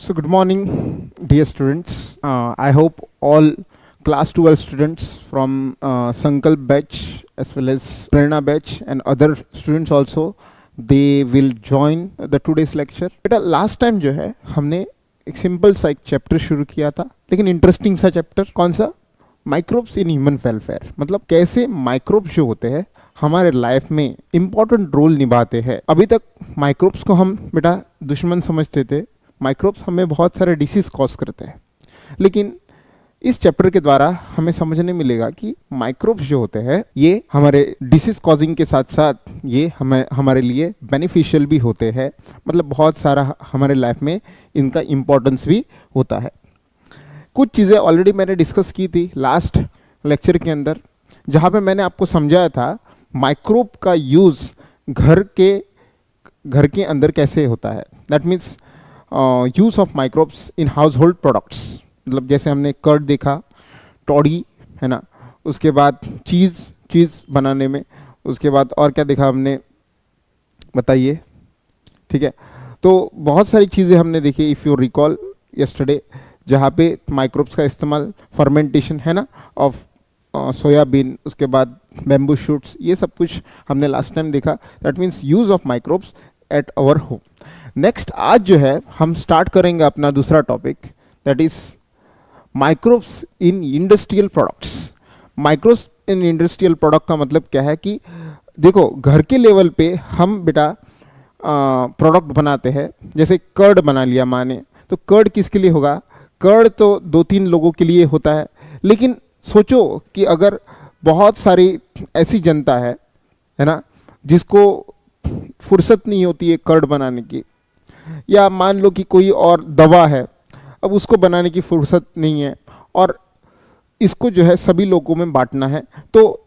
So good morning, dear students. I hope all class 12 students from Sankalp batch as well as Prerna batch and other students also, they will join the today's lecture. बेटा last time जो है हमने एक simple सा एक chapter शुरू किया था, लेकिन इंटरेस्टिंग सा चैप्टर कौन सा? Microbes in human welfare. मतलब कैसे माइक्रोब्स जो होते हैं हमारे लाइफ में इंपॉर्टेंट रोल निभाते हैं। अभी तक माइक्रोब्स को हम बेटा दुश्मन समझते थे, माइक्रोब्स हमें बहुत सारे डिसीज कॉज करते हैं, लेकिन इस चैप्टर के द्वारा हमें समझने मिलेगा कि माइक्रोब्स जो होते हैं ये हमारे डिसीज कॉजिंग के साथ साथ ये हमारे लिए बेनिफिशियल भी होते हैं। मतलब बहुत सारा हमारे लाइफ में इनका इम्पोर्टेंस भी होता है। कुछ चीज़ें ऑलरेडी मैंने डिस्कस की थी लास्ट लेक्चर के अंदर, जहाँ पे मैंने आपको समझाया था माइक्रोब का यूज़ घर के अंदर कैसे होता है। That means use of microbes in house hold products. मतलब जैसे हमने कर्ड देखा, टॉडी है ना, उसके बाद चीज़ बनाने में, उसके बाद और क्या देखा हमने बताइए। ठीक है, तो बहुत सारी चीज़ें हमने देखी इफ़ यू रिकॉल यस्टरडे, जहाँ पे माइक्रोब्स का इस्तेमाल फर्मेंटेशन है ना ऑफ सोयाबीन, उसके बाद बैम्बू शूट्स, ये सब कुछ हमने लास्ट टाइम देखा। That means use of microbes at our home. Next आज जो है हम स्टार्ट करेंगे अपना दूसरा topic, that is microbes in industrial products. Microbes in industrial product का मतलब क्या है कि देखो घर के लेवल पे हम बेटा प्रोडक्ट बनाते हैं। जैसे कर्ड बना लिया माने, तो कर्ड किसके लिए होगा? कर्ड तो 2-3 लोगों के लिए होता है, लेकिन सोचो कि अगर बहुत सारी ऐसी जनता है ना जिसको फुर्सत नहीं होती है कर्ड बनाने की, या मान लो कि कोई और दवा है, अब उसको बनाने की फुर्सत नहीं है और इसको जो है सभी लोगों में बांटना है, तो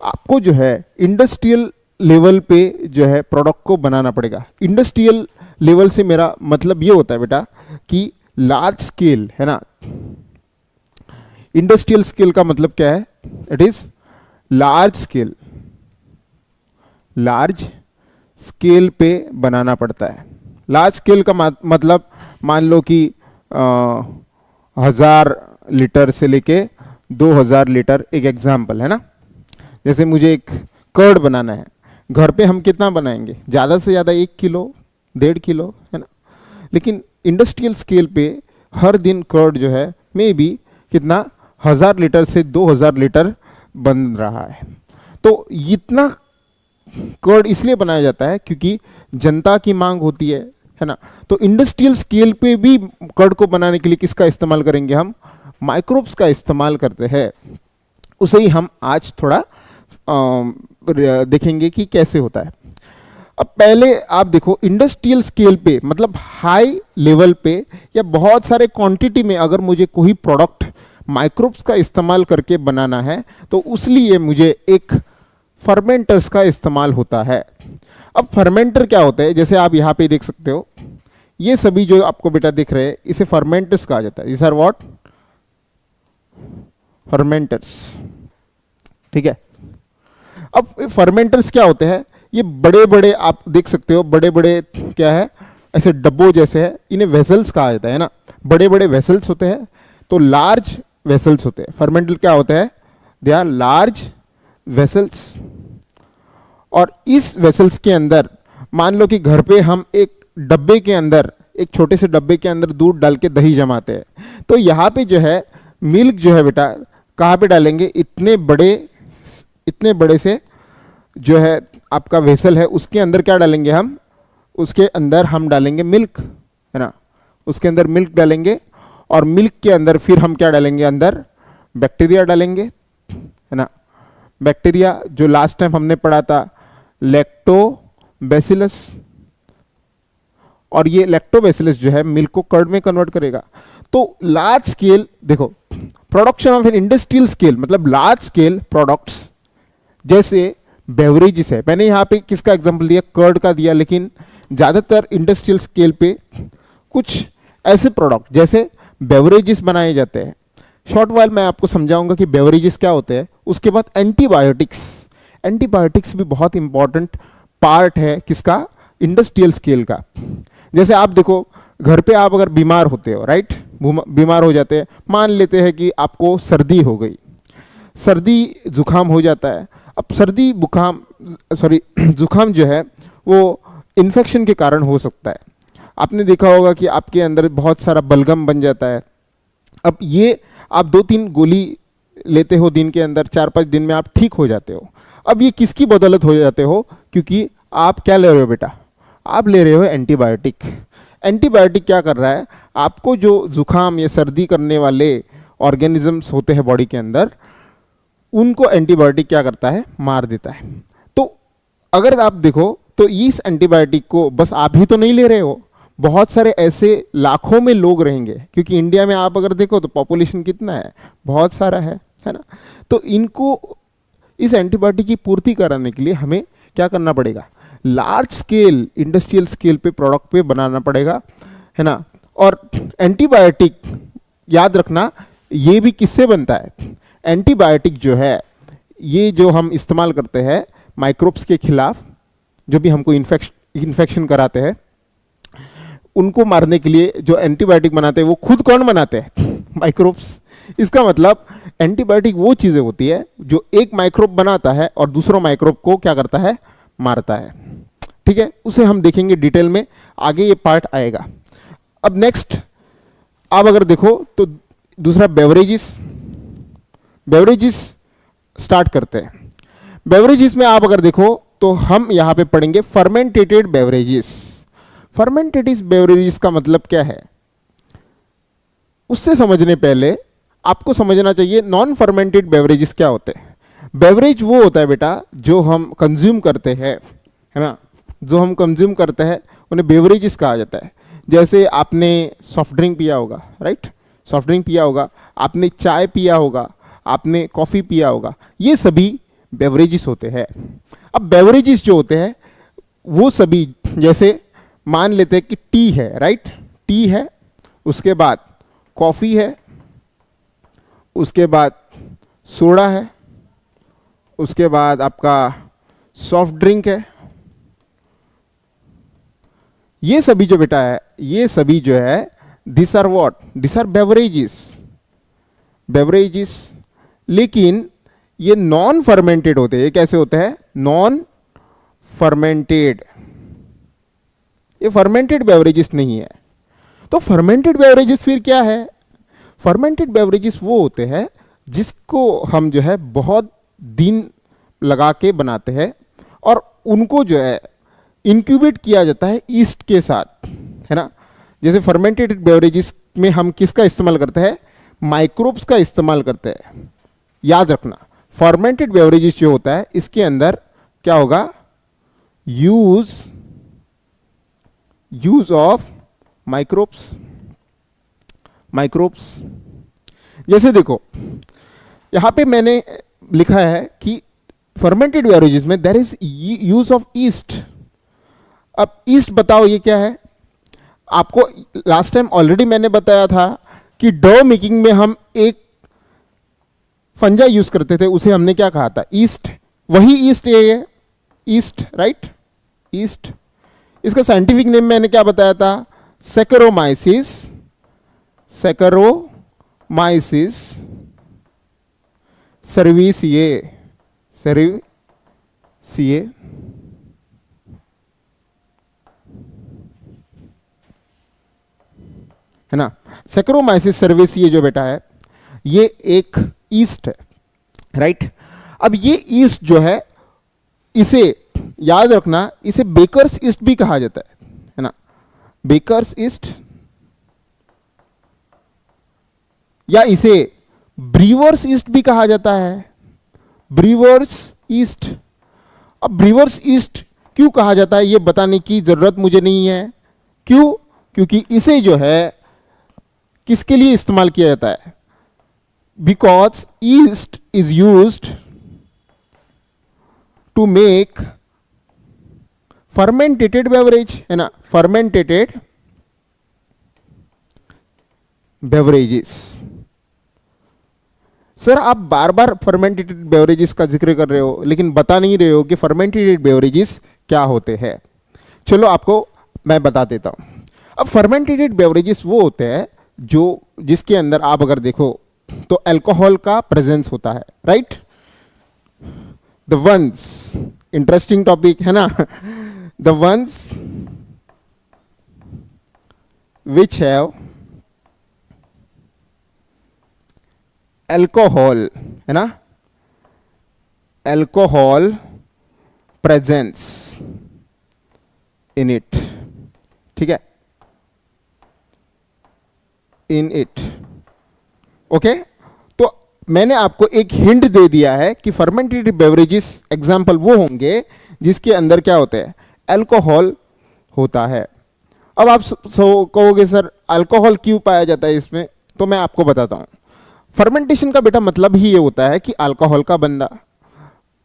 आपको जो है इंडस्ट्रियल लेवल पे जो है प्रोडक्ट को बनाना पड़ेगा। इंडस्ट्रियल लेवल से मेरा मतलब ये होता है बेटा कि लार्ज स्केल है ना। इंडस्ट्रियल स्केल का मतलब क्या है? इट इज लार्ज स्केल पे बनाना पड़ता है। लार्ज स्केल का मतलब मान लो कि 1000 लीटर से लेके 2000 लीटर, एक एग्जाम्पल है ना। जैसे मुझे एक कर्ड बनाना है, घर पे हम कितना बनाएंगे? ज़्यादा से ज़्यादा 1 किलो 1.5 किलो है ना, लेकिन इंडस्ट्रियल स्केल पे हर दिन कर्ड जो है मे बी कितना 1000 लीटर से 2000 लीटर बन रहा है। तो इतना कर्ड इसलिए बनाया जाता है क्योंकि जनता की मांग होती है ना। तो इंडस्ट्रियल स्केल पे भी कर्ड को बनाने के लिए किसका इस्तेमाल करेंगे? हम माइक्रोब्स का इस्तेमाल करते हैं। उसे ही हम आज थोड़ा देखेंगे कि कैसे होता है। अब पहले आप देखो इंडस्ट्रियल स्केल पे मतलब हाई लेवल पे या बहुत सारे क्वांटिटी में अगर मुझे कोई प्रोडक्ट माइक्रोब्स का इस्तेमाल करके बनाना है तो उसलिए मुझे एक फर्मेंटर्स का इस्तेमाल होता है। अब फर्मेंटर क्या होता है? जैसे आप यहाँ पे देख सकते हो, ये सभी जो आपको बेटा दिख रहे हैं इसे फर्मेंटर्स कहा जाता है। This are what? फर्मेंटर्स। ठीक है, अब फर्मेंटर्स क्या होते हैं? ये बड़े बड़े आप देख सकते हो, बड़े बड़े क्या है, ऐसे डब्बों जैसे है, इन्हें वेसल्स कहा जाता है ना। बड़े बड़े वेसल्स होते हैं, तो लार्ज वेसल्स होते हैं। फर्मेंटर क्या होता है? They are large vessels. और इस वेसल्स के अंदर मान लो कि घर पे हम एक डब्बे के अंदर, एक छोटे से डब्बे के अंदर दूध डाल के दही जमाते हैं, तो यहाँ पे जो है मिल्क जो है बेटा कहाँ पे डालेंगे? इतने बड़े से जो है आपका वेसल है, उसके अंदर क्या डालेंगे हम? उसके अंदर हम डालेंगे मिल्क है ना। उसके अंदर मिल्क डालेंगे और मिल्क के अंदर फिर हम क्या डालेंगे? अंदर बैक्टीरिया डालेंगे है ना। बैक्टीरिया जो लास्ट टाइम हमने पढ़ा था लैक्टोबैसिलस, और ये लैक्टोबैसिलस जो है मिल्क को कर्ड में कन्वर्ट करेगा। तो लार्ज स्केल देखो, production of an industrial scale मतलब लार्ज स्केल प्रोडक्ट्स जैसे बेवरेजेस है। मैंने यहाँ पे किसका एग्जांपल दिया? कर्ड का दिया, लेकिन ज़्यादातर इंडस्ट्रियल स्केल पे कुछ ऐसे प्रोडक्ट जैसे बेवरेजेस बनाए जाते हैं। शॉर्ट वाइल मैं आपको समझाऊंगा कि बेवरेजेस क्या होते हैं। उसके बाद एंटीबायोटिक्स भी बहुत इंपॉर्टेंट पार्ट है किसका? इंडस्ट्रियल स्केल का। जैसे आप देखो घर पे आप अगर बीमार होते हो, राइट, बीमार हो जाते हैं, मान लेते हैं कि आपको सर्दी हो गई, सर्दी जुकाम हो जाता है। अब सर्दी बुखाम सॉरी जुकाम जो है वो इन्फेक्शन के कारण हो सकता है। आपने देखा होगा कि आपके अंदर बहुत सारा बलगम बन जाता है। अब ये आप 2-3 गोली लेते हो दिन के अंदर, 4-5 दिन में आप ठीक हो जाते हो। अब ये किसकी बदौलत हो जाते हो? क्योंकि आप क्या ले रहे हो बेटा? आप ले रहे हो एंटीबायोटिक। एंटीबायोटिक क्या कर रहा है? आपको जो जुकाम या सर्दी करने वाले ऑर्गेनिजम्स होते हैं बॉडी के अंदर, उनको एंटीबायोटिक क्या करता है? मार देता है। तो अगर आप देखो तो इस एंटीबायोटिक को बस आप ही तो नहीं ले रहे हो, बहुत सारे ऐसे लाखों में लोग रहेंगे, क्योंकि इंडिया में आप अगर देखो तो पॉपुलेशन कितना है, बहुत सारा है ना। तो इनको इस एंटीबायोटिक की पूर्ति कराने के लिए हमें क्या करना पड़ेगा? लार्ज स्केल इंडस्ट्रियल स्केल पे प्रोडक्ट पे बनाना पड़ेगा, है ना। और एंटीबायोटिक याद रखना, ये भी किससे बनता है? एंटीबायोटिक जो है ये जो हम इस्तेमाल करते हैं माइक्रोब्स के खिलाफ, जो भी हमको इन्फेक्शन कराते हैं, उनको मारने के लिए जो एंटीबायोटिक बनाते हैं वो खुद कौन बनाते हैं? माइक्रोब्स। इसका मतलब एंटीबायोटिक वो चीज़ें होती है जो एक माइक्रोब बनाता है और दूसरों माइक्रोब को क्या करता है? मारता है। ठीक है, उसे हम देखेंगे डिटेल में, आगे ये पार्ट आएगा। अब नेक्स्ट आप अगर देखो तो दूसरा बेवरेजेस स्टार्ट करते हैं। बेवरेजेस में आप अगर देखो तो हम यहाँ पे पढ़ेंगे फर्मेंटेटेड बेवरेजेस। फर्मेंटेटिव बेवरेजेस का मतलब क्या है? उससे समझने पहले आपको समझना चाहिए नॉन फर्मेंटेड बेवरेजेस क्या होते हैं। बेवरेज वो होता है बेटा जो हम कंज्यूम करते हैं, है ना, जो हम कंज्यूम करते हैं उन्हें बेवरेजेस कहा जाता है। जैसे आपने सॉफ्ट ड्रिंक पिया होगा, राइट, सॉफ्ट ड्रिंक पिया होगा, आपने चाय पिया होगा, आपने कॉफ़ी पिया होगा, ये सभी बेवरेजेस होते हैं। अब बेवरेजेस जो होते हैं वो सभी, जैसे मान लेते हैं कि टी है, राइट, टी है, उसके बाद कॉफ़ी है, उसके बाद सोडा है, उसके बाद आपका सॉफ्ट ड्रिंक है। ये सभी जो बेटा है, ये सभी जो है this are what? This are beverages. लेकिन ये नॉन फर्मेंटेड होते हैं। ये कैसे होते हैं? Non fermented. ये फर्मेंटेड बेवरेजेस नहीं है। तो फर्मेंटेड बेवरेजेस फिर क्या है? फर्मेंटेड बेवरेजेस वो होते हैं जिसको हम जो है बहुत दिन लगा के बनाते हैं और उनको जो है इंक्यूबेट किया जाता है ईस्ट के साथ, है ना। जैसे फर्मेंटेड बेवरेजेस में हम किसका इस्तेमाल करते हैं? माइक्रोब्स का इस्तेमाल करते हैं। याद रखना, फर्मेंटेड बेवरेजेस जो होता है इसके अंदर क्या होगा? Use of microbes. जैसे देखो यहां पे मैंने लिखा है कि फर्मेंटेड बेवरेजेस में there is use of yeast. अब ईस्ट बताओ ये क्या है? आपको लास्ट टाइम ऑलरेडी मैंने बताया था कि डो मेकिंग में हम एक फंजा यूज करते थे, उसे हमने क्या कहा था? ईस्ट। वही ईस्ट है, ईस्ट, राइट, ईस्ट। इसका साइंटिफिक नेम मैंने क्या बताया था? सैकरोमाइसिस सर्विसिए, है ना। सैकरोमाइसिस सर्विसिए जो बेटा है ये एक ईस्ट है, राइट। अब ये ईस्ट जो है, इसे याद रखना, इसे बेकर्स ईस्ट भी कहा जाता है ना, बेकर्स ईस्ट, या इसे ब्रीवर्स ईस्ट भी कहा जाता है, ब्रीवर्स ईस्ट। अब ब्रीवर्स ईस्ट क्यों कहा जाता है ये बताने की जरूरत मुझे नहीं है। क्यों? क्योंकि इसे जो है किसके लिए इस्तेमाल किया जाता है? Because yeast is used to make fermentated beverage, है ना, फर्मेंटेटेड बेवरेजेस। सर आप बार बार फर्मेंटेटेड बेवरेजेस का जिक्र कर रहे हो लेकिन बता नहीं रहे हो कि फर्मेंटेटेड बेवरेजेस क्या होते हैं। चलो आपको मैं बता देता हूं। अब फर्मेंटेटेड बेवरेजेस वो होते हैं जो जिसके अंदर आप अगर देखो तो अल्कोहल का प्रेजेंस होता है, right. The ones, interesting topic है ना, the ones which have alcohol, है ना, अल्कोहल प्रेजेंस इन इट, ठीक है, इन इट, ओके। तो मैंने आपको एक हिंट दे दिया है कि फर्मेंटेड बेवरेजेस एग्जांपल वो होंगे जिसके अंदर क्या होता है, अल्कोहल होता है। अब आप कहोगे सर अल्कोहल क्यों पाया जाता है इसमें, तो मैं आपको बताता हूं। फर्मेंटेशन का बेटा मतलब ही ये होता है कि अल्कोहल का बनना।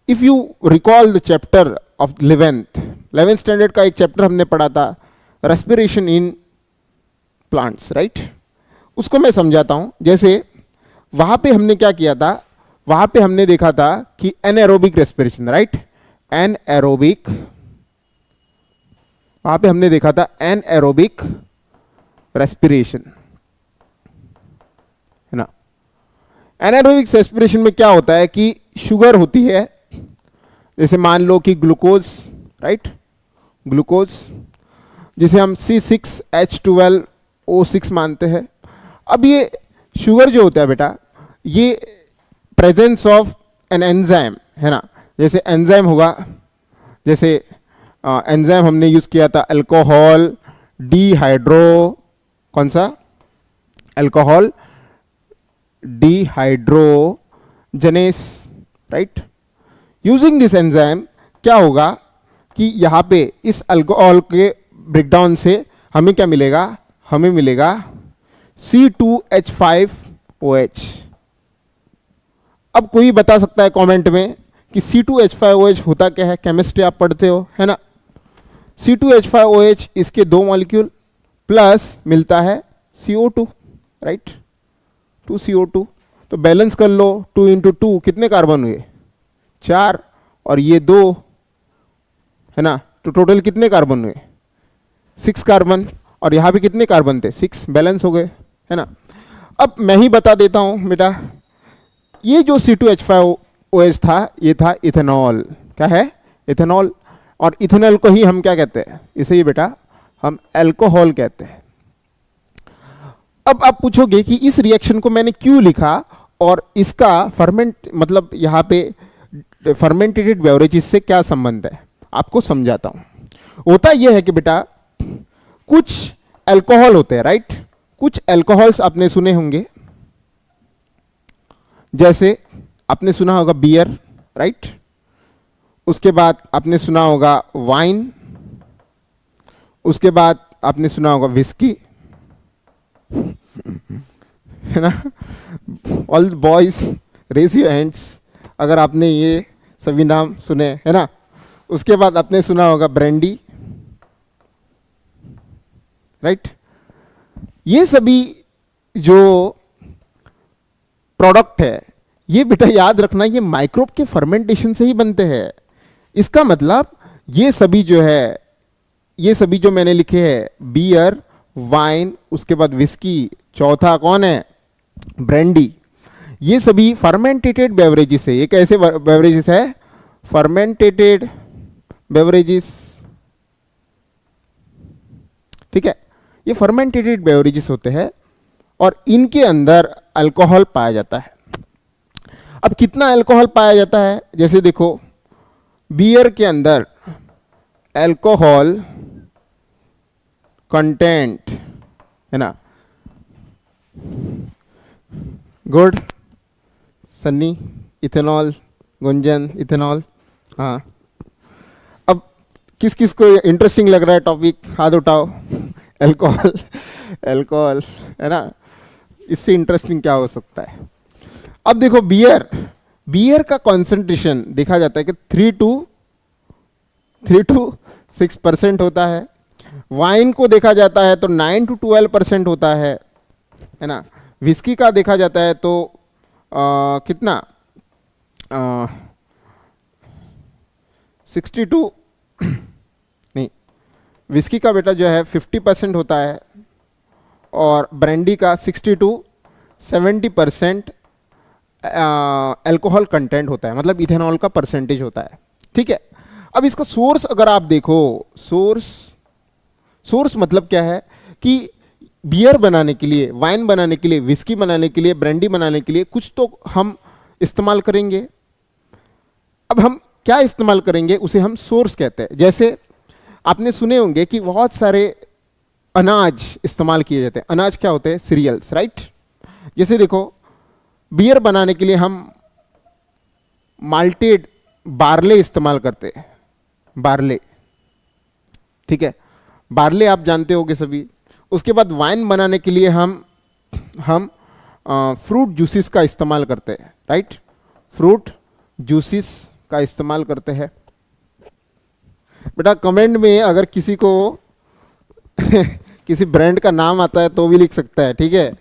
If you recall the chapter of 11th standard का एक चैप्टर हमने पढ़ा था, रेस्पिरेशन इन प्लांट्स, राइट। उसको मैं समझाता हूं। जैसे वहां पे हमने क्या किया था, वहां पे हमने देखा था कि एनएरोबिक रेस्पिरेशन, राइट, एनएरोबिक, वहां पे हमने देखा था एनएरोबिक रेस्पिरेशन, है ना। एनएरोबिक रेस्पिरेशन में क्या होता है कि शुगर होती है, जैसे मान लो कि ग्लूकोज, राइट, ग्लूकोज जिसे हम C6H12O6 मानते हैं। अब ये शुगर जो होता है बेटा, ये प्रेजेंस ऑफ एन एंजाइम, है ना, जैसे एंजाइम होगा, जैसे एंजाइम हमने यूज किया था अल्कोहल डीहाइड्रो, कौन सा, alcohol dehydrogenase, right. Using this enzyme क्या होगा कि यहां पे इस अल्कोहल के ब्रेकडाउन से हमें क्या मिलेगा, हमें मिलेगा C2H5OH। अब कोई बता सकता है कमेंट में कि C2H5OH होता क्या है, केमिस्ट्री आप पढ़ते हो, है ना। C2H5OH इसके दो मॉलिक्यूल प्लस मिलता है CO2, राइट, 2CO2। तो बैलेंस कर लो, 2 × 2 कितने कार्बन हुए, 4, और ये 2, है ना, तो टोटल कितने कार्बन हुए, 6 कार्बन, और यहां पे कितने कार्बन थे, 6, बैलेंस हो गए, है ना। अब मैं ही बता देता हूं बेटा, ये जो C2H5OH था, ये था इथेनॉल, क्या है, इथेनॉल। और इथेनॉल को ही हम क्या कहते हैं, इसे ही बेटा हम अल्कोहल कहते हैं। अब आप पूछोगे कि इस रिएक्शन को मैंने क्यों लिखा और इसका फर्मेंट मतलब यहां पे फर्मेंटेटेड बेवरेजेस से क्या संबंध है, आपको समझाता हूं। होता यह है कि बेटा कुछ अल्कोहल होते हैं, राइट, कुछ अल्कोहल्स आपने सुने होंगे, जैसे आपने सुना होगा बियर, राइट, उसके बाद आपने सुना होगा वाइन, उसके बाद आपने सुना होगा विस्की, है ना। All boys raise your hands अगर आपने ये सभी नाम सुने, है ना। उसके बाद आपने सुना होगा ब्रांडी, राइट। ये सभी जो प्रोडक्ट है, ये बेटा याद रखना, ये माइक्रोब के फर्मेंटेशन से ही बनते हैं। इसका मतलब ये सभी जो है, ये सभी जो मैंने लिखे हैं, बियर, वाइन, उसके बाद विस्की, चौथा कौन है, ब्रांडी, ये सभी फर्मेंटेटेड बेवरेजेस है। ये कैसे बेवरेजेस है, फर्मेंटेटेड बेवरेजेस, ठीक है, ये फर्मेंटेटेड बेवरेजेस होते हैं और इनके अंदर अल्कोहल पाया जाता है। अब कितना अल्कोहल पाया जाता है, जैसे देखो बियर के अंदर अल्कोहल कंटेंट, है ना, good, Sunny, ethanol, Gunjan, ethanol, हाँ। अब किस किस को इंटरेस्टिंग लग रहा है टॉपिक, हाथ उठाओ। अल्कोहल, अल्कोहल, है ना, इससे इंटरेस्टिंग क्या हो सकता है। अब देखो बियर, बियर का कॉन्सेंट्रेशन देखा जाता है कि 3 to 6% होता है। वाइन को देखा जाता है तो 9 to 12% होता है ना। विस्की का देखा जाता है तो कितना 62 नहीं विस्की का बेटा जो है 50% होता है और ब्रांडी का 60 to 70% अल्कोहल कंटेंट होता है, मतलब इथेनॉल का परसेंटेज होता है। ठीक है, अब इसका सोर्स अगर आप देखो, सोर्स मतलब क्या है कि बियर बनाने के लिए, वाइन बनाने के लिए, विस्की बनाने के लिए, ब्रांडी बनाने के लिए कुछ तो हम इस्तेमाल करेंगे। अब हम क्या इस्तेमाल करेंगे उसे हम सोर्स कहते हैं। जैसे आपने सुने होंगे कि बहुत सारे अनाज इस्तेमाल किए जाते हैं। अनाज क्या होते हैं? Cereals, right. जैसे देखो, बियर बनाने के लिए हम माल्टेड बार्ले इस्तेमाल करते हैं, बार्ले। ठीक है, बार्ले आप जानते होंगे सभी। उसके बाद वाइन बनाने के लिए हम फ्रूट जूसेस का इस्तेमाल करते हैं, राइट। फ्रूट जूसेस का इस्तेमाल करते हैं। बेटा कमेंट में अगर किसी को किसी ब्रांड का नाम आता है तो भी लिख सकता है, ठीक है,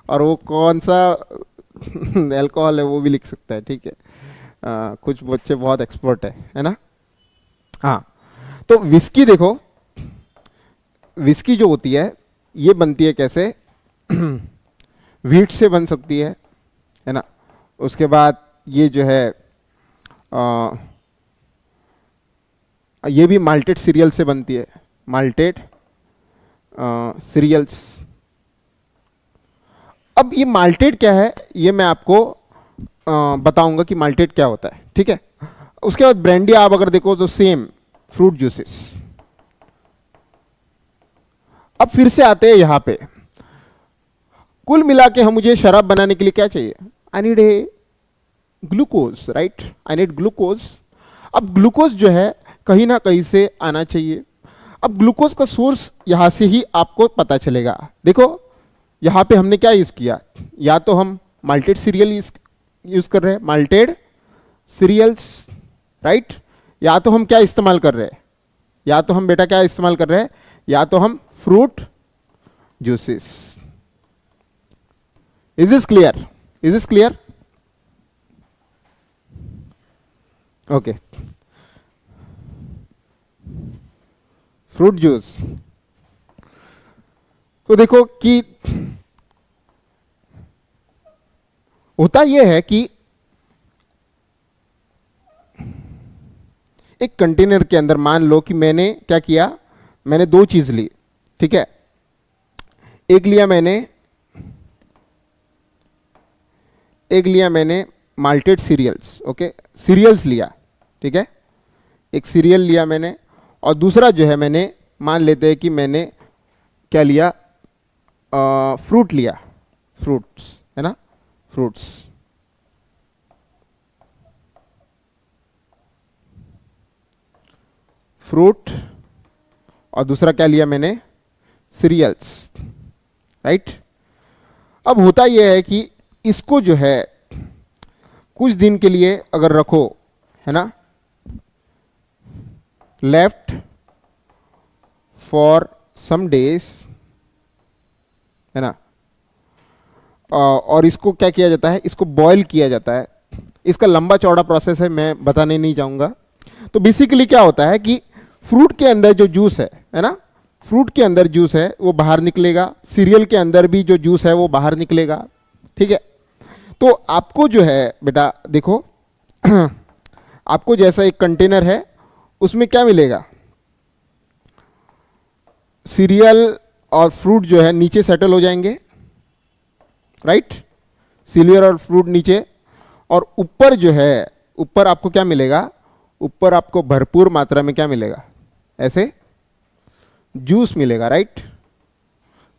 और वो कौन सा अल्कोहल है वो भी लिख सकता है, ठीक है। कुछ बच्चे बहुत एक्सपर्ट है ना। हाँ, तो विस्की देखो, विस्की जो होती है ये बनती है कैसे? व्हीट से बन सकती है ना। उसके बाद ये जो है ये भी माल्टेड सीरियल से बनती है, माल्टेड सीरियल्स। अब ये माल्टेड क्या है ये मैं आपको बताऊंगा कि माल्टेड क्या होता है, ठीक है। उसके बाद ब्रांडी आप अगर देखो तो सेम फ्रूट जूसेस। अब फिर से आते हैं यहां पे, कुल मिला के हम मुझे शराब बनाने के लिए क्या चाहिए? I need a glucose, right, I need glucose. अब ग्लूकोज जो है कहीं ना कहीं से आना चाहिए। अब ग्लूकोज का सोर्स यहां से ही आपको पता चलेगा। देखो यहां पे हमने क्या यूज किया, या तो हम माल्टेड सीरियल यूज कर रहे हैं, माल्टेड सीरियल्स, राइट, या तो हम क्या इस्तेमाल कर रहे हैं, या तो हम बेटा क्या इस्तेमाल कर रहे हैं, या तो हम fruit juices. Is this clear? Is this clear? Okay, fruit juice. तो देखो कि होता यह है कि एक कंटेनर के अंदर मान लो कि मैंने क्या किया, मैंने दो चीज ली, ठीक है। एक लिया मैंने माल्टेड सीरियल्स, ओके, सीरियल्स लिया, ठीक है, एक सीरियल लिया मैंने, और दूसरा जो है मैंने मान लेते हैं कि मैंने क्या लिया, फ्रूट लिया, फ्रूट्स, है ना, फ्रूट्स। फ्रूट और दूसरा क्या लिया मैंने, सीरियल्स, राइट। अब होता यह है कि इसको जो है कुछ दिन के लिए अगर रखो, है ना, लेफ्ट फॉर सम डेज, है ना, और इसको क्या किया जाता है, इसको बॉयल किया जाता है। इसका लंबा चौड़ा प्रोसेस है, मैं बताने नहीं जाऊंगा। तो बेसिकली क्या होता है कि फ्रूट के अंदर जो जूस है ना, फ्रूट के अंदर जूस है वो बाहर निकलेगा, सीरियल के अंदर भी जो जूस है वो बाहर निकलेगा, ठीक है। तो आपको जो है बेटा देखो आपको जैसा एक कंटेनर है उसमें क्या मिलेगा, सीरियल और फ्रूट जो है नीचे सेटल हो जाएंगे, राइट, सीरियल और फ्रूट नीचे, और ऊपर जो है, ऊपर आपको क्या मिलेगा, ऊपर आपको भरपूर मात्रा में क्या मिलेगा, ऐसे जूस मिलेगा, राइट।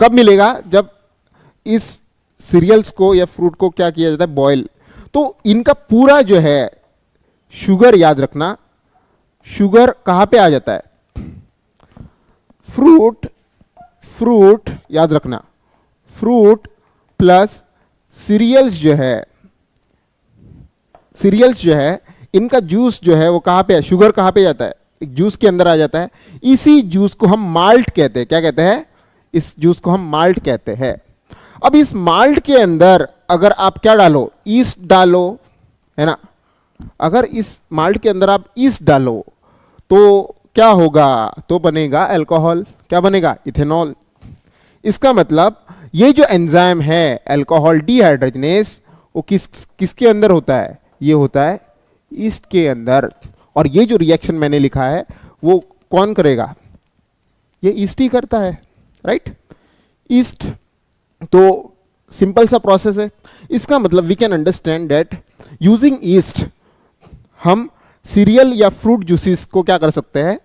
कब मिलेगा? जब इस सीरियल्स को या फ्रूट को क्या किया जाता है, बॉयल। तो इनका पूरा जो है शुगर, याद रखना, शुगर कहां पे आ जाता है, फ्रूट याद रखना, फ्रूट प्लस सीरियल्स जो है, इनका जूस जो है वो कहां पे है, शुगर कहां पे जाता है, एक जूस के अंदर आ जाता है। इसी जूस को हम माल्ट कहते हैं। क्या कहते हैं? इस जूस को हम माल्ट कहते हैं। अब इस माल्ट के अंदर अगर आप क्या डालो, ईस्ट डालो, है ना, अगर इस माल्ट के अंदर आप ईस्ट डालो तो क्या होगा, तो बनेगा अल्कोहल, क्या बनेगा, इथेनॉल। इसका मतलब ये जो एंजाइम है अल्कोहल डिहाइड्रोजनेस, वो किसके अंदर होता है, ये होता है ईस्ट के अंदर। और ये जो रिएक्शन मैंने लिखा है वो कौन करेगा, ये ईस्ट ही करता है, राइट, ईस्ट। तो सिंपल सा प्रोसेस है। इसका मतलब we can understand that using yeast हम सीरियल या फ्रूट जूसेस को क्या कर सकते हैं,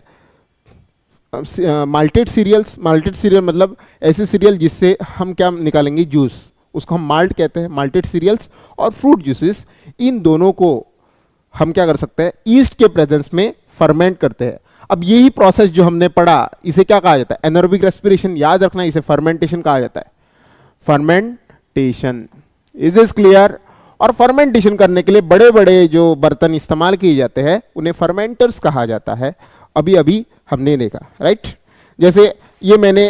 माल्टेड सीरियल्स, माल्टेड सीरियल मतलब ऐसे सीरियल जिससे हम क्या निकालेंगे, जूस, उसको हम माल्ट कहते हैं, माल्टेड सीरियल्स। और फ्रूट जूसेस, इन दोनों को हम क्या कर सकते हैं, ईस्ट के प्रेजेंस में फर्मेंट करते हैं। अब यही प्रोसेस जो हमने पढ़ा, इसे क्या कहा जाता है, एनारोबिक रेस्पिरेशन, याद रखना, इसे फर्मेंटेशन कहा जाता है, फर्मेंटेशन। Is this clear. और फर्मेंटेशन करने के लिए बड़े बड़े जो बर्तन इस्तेमाल किए जाते हैं उन्हें फर्मेंटर्स कहा जाता है, अभी अभी हमने देखा, राइट। जैसे ये मैंने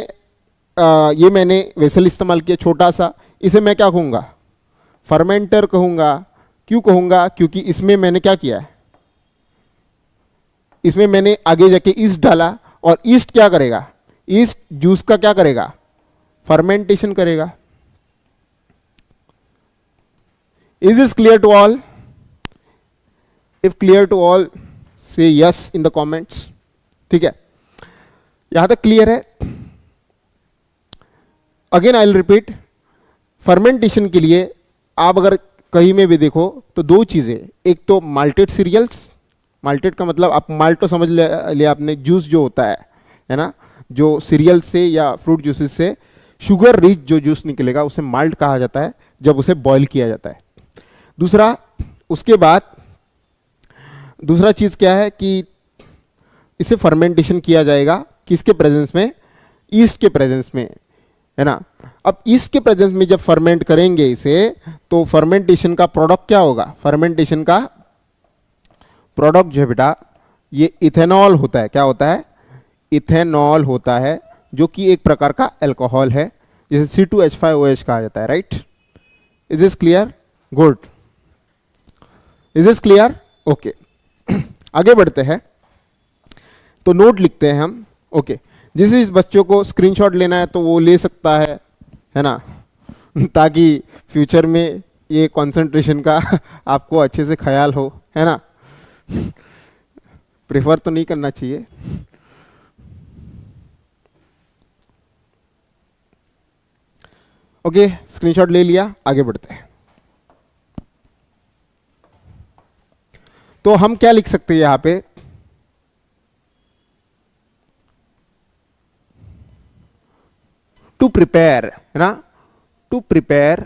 वेसल इस्तेमाल किया छोटा सा, इसे मैं क्या कहूँगा, फर्मेंटर कहूँगा। क्यों कहूँगा, क्योंकि इसमें मैंने क्या किया है, इसमें मैंने आगे जाके ईस्ट डाला, और ईस्ट क्या करेगा, ईस्ट जूस का क्या करेगा, फर्मेंटेशन करेगा। Is this clear to all? If clear to all, say yes in the comments. ठीक है, यहां तक क्लियर है। Again I will repeat, fermentation के लिए आप अगर कहीं में भी देखो तो दो चीजें, एक तो माल्टेड सीरियल्स, माल्टेड का मतलब आप माल्ट तो समझ लिया आपने, जूस जो होता है ना, जो सीरियल से या फ्रूट जूसेस से शुगर रिच जो जूस निकलेगा उसे माल्ट कहा जाता है जब उसे बॉईल किया जाता है। दूसरा, उसके बाद दूसरा चीज क्या है कि इसे फर्मेंटेशन किया जाएगा किसके प्रेजेंस में, ईस्ट के प्रेजेंस में, है ना। अब ईस्ट के प्रेजेंस में जब फर्मेंट करेंगे इसे, तो फर्मेंटेशन का प्रोडक्ट क्या होगा, फर्मेंटेशन का प्रोडक्ट जो है बेटा ये इथेनॉल होता है। क्या होता है, इथेनॉल होता है, जो कि एक प्रकार का अल्कोहल है, जिसे C2H5OH कहा जाता है, right. Is this clear, good, is this clear, okay. आगे बढ़ते हैं, तो नोट लिखते हैं हम, ओके। जिस बच्चों को स्क्रीनशॉट लेना है तो वो ले सकता है ना, ताकि फ्यूचर में ये कंसंट्रेशन का आपको अच्छे से ख्याल हो, है ना। प्रेफर तो नहीं करना चाहिए। ओके, स्क्रीनशॉट ले लिया, आगे बढ़ते हैं। तो हम क्या लिख सकते हैं यहां पे, टू प्रिपेयर, है ना, टू प्रिपेयर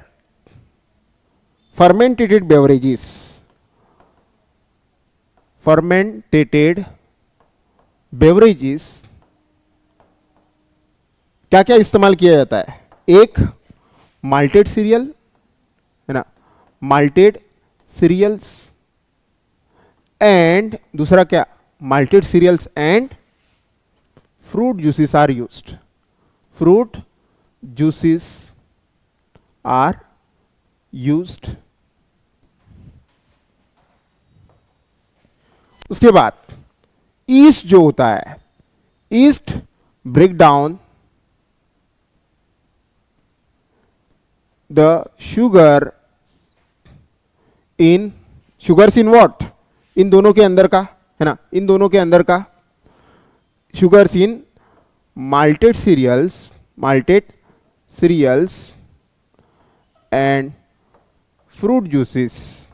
फर्मेंटेटेड बेवरेजेस, फर्मेंटेटेड बेवरेजेस क्या क्या इस्तेमाल किया जाता है, एक माल्टेड सीरियल, है ना, माल्टेड सीरियल्स, एंड दूसरा क्या, malted cereals and fruit juices are used, fruit juices are used. उसके बाद ईस्ट जो होता है, yeast break down the sugar in, sugars in what, इन दोनों के अंदर का, है ना, इन दोनों के अंदर का sugars in malted cereals, malted cereals and fruit juices,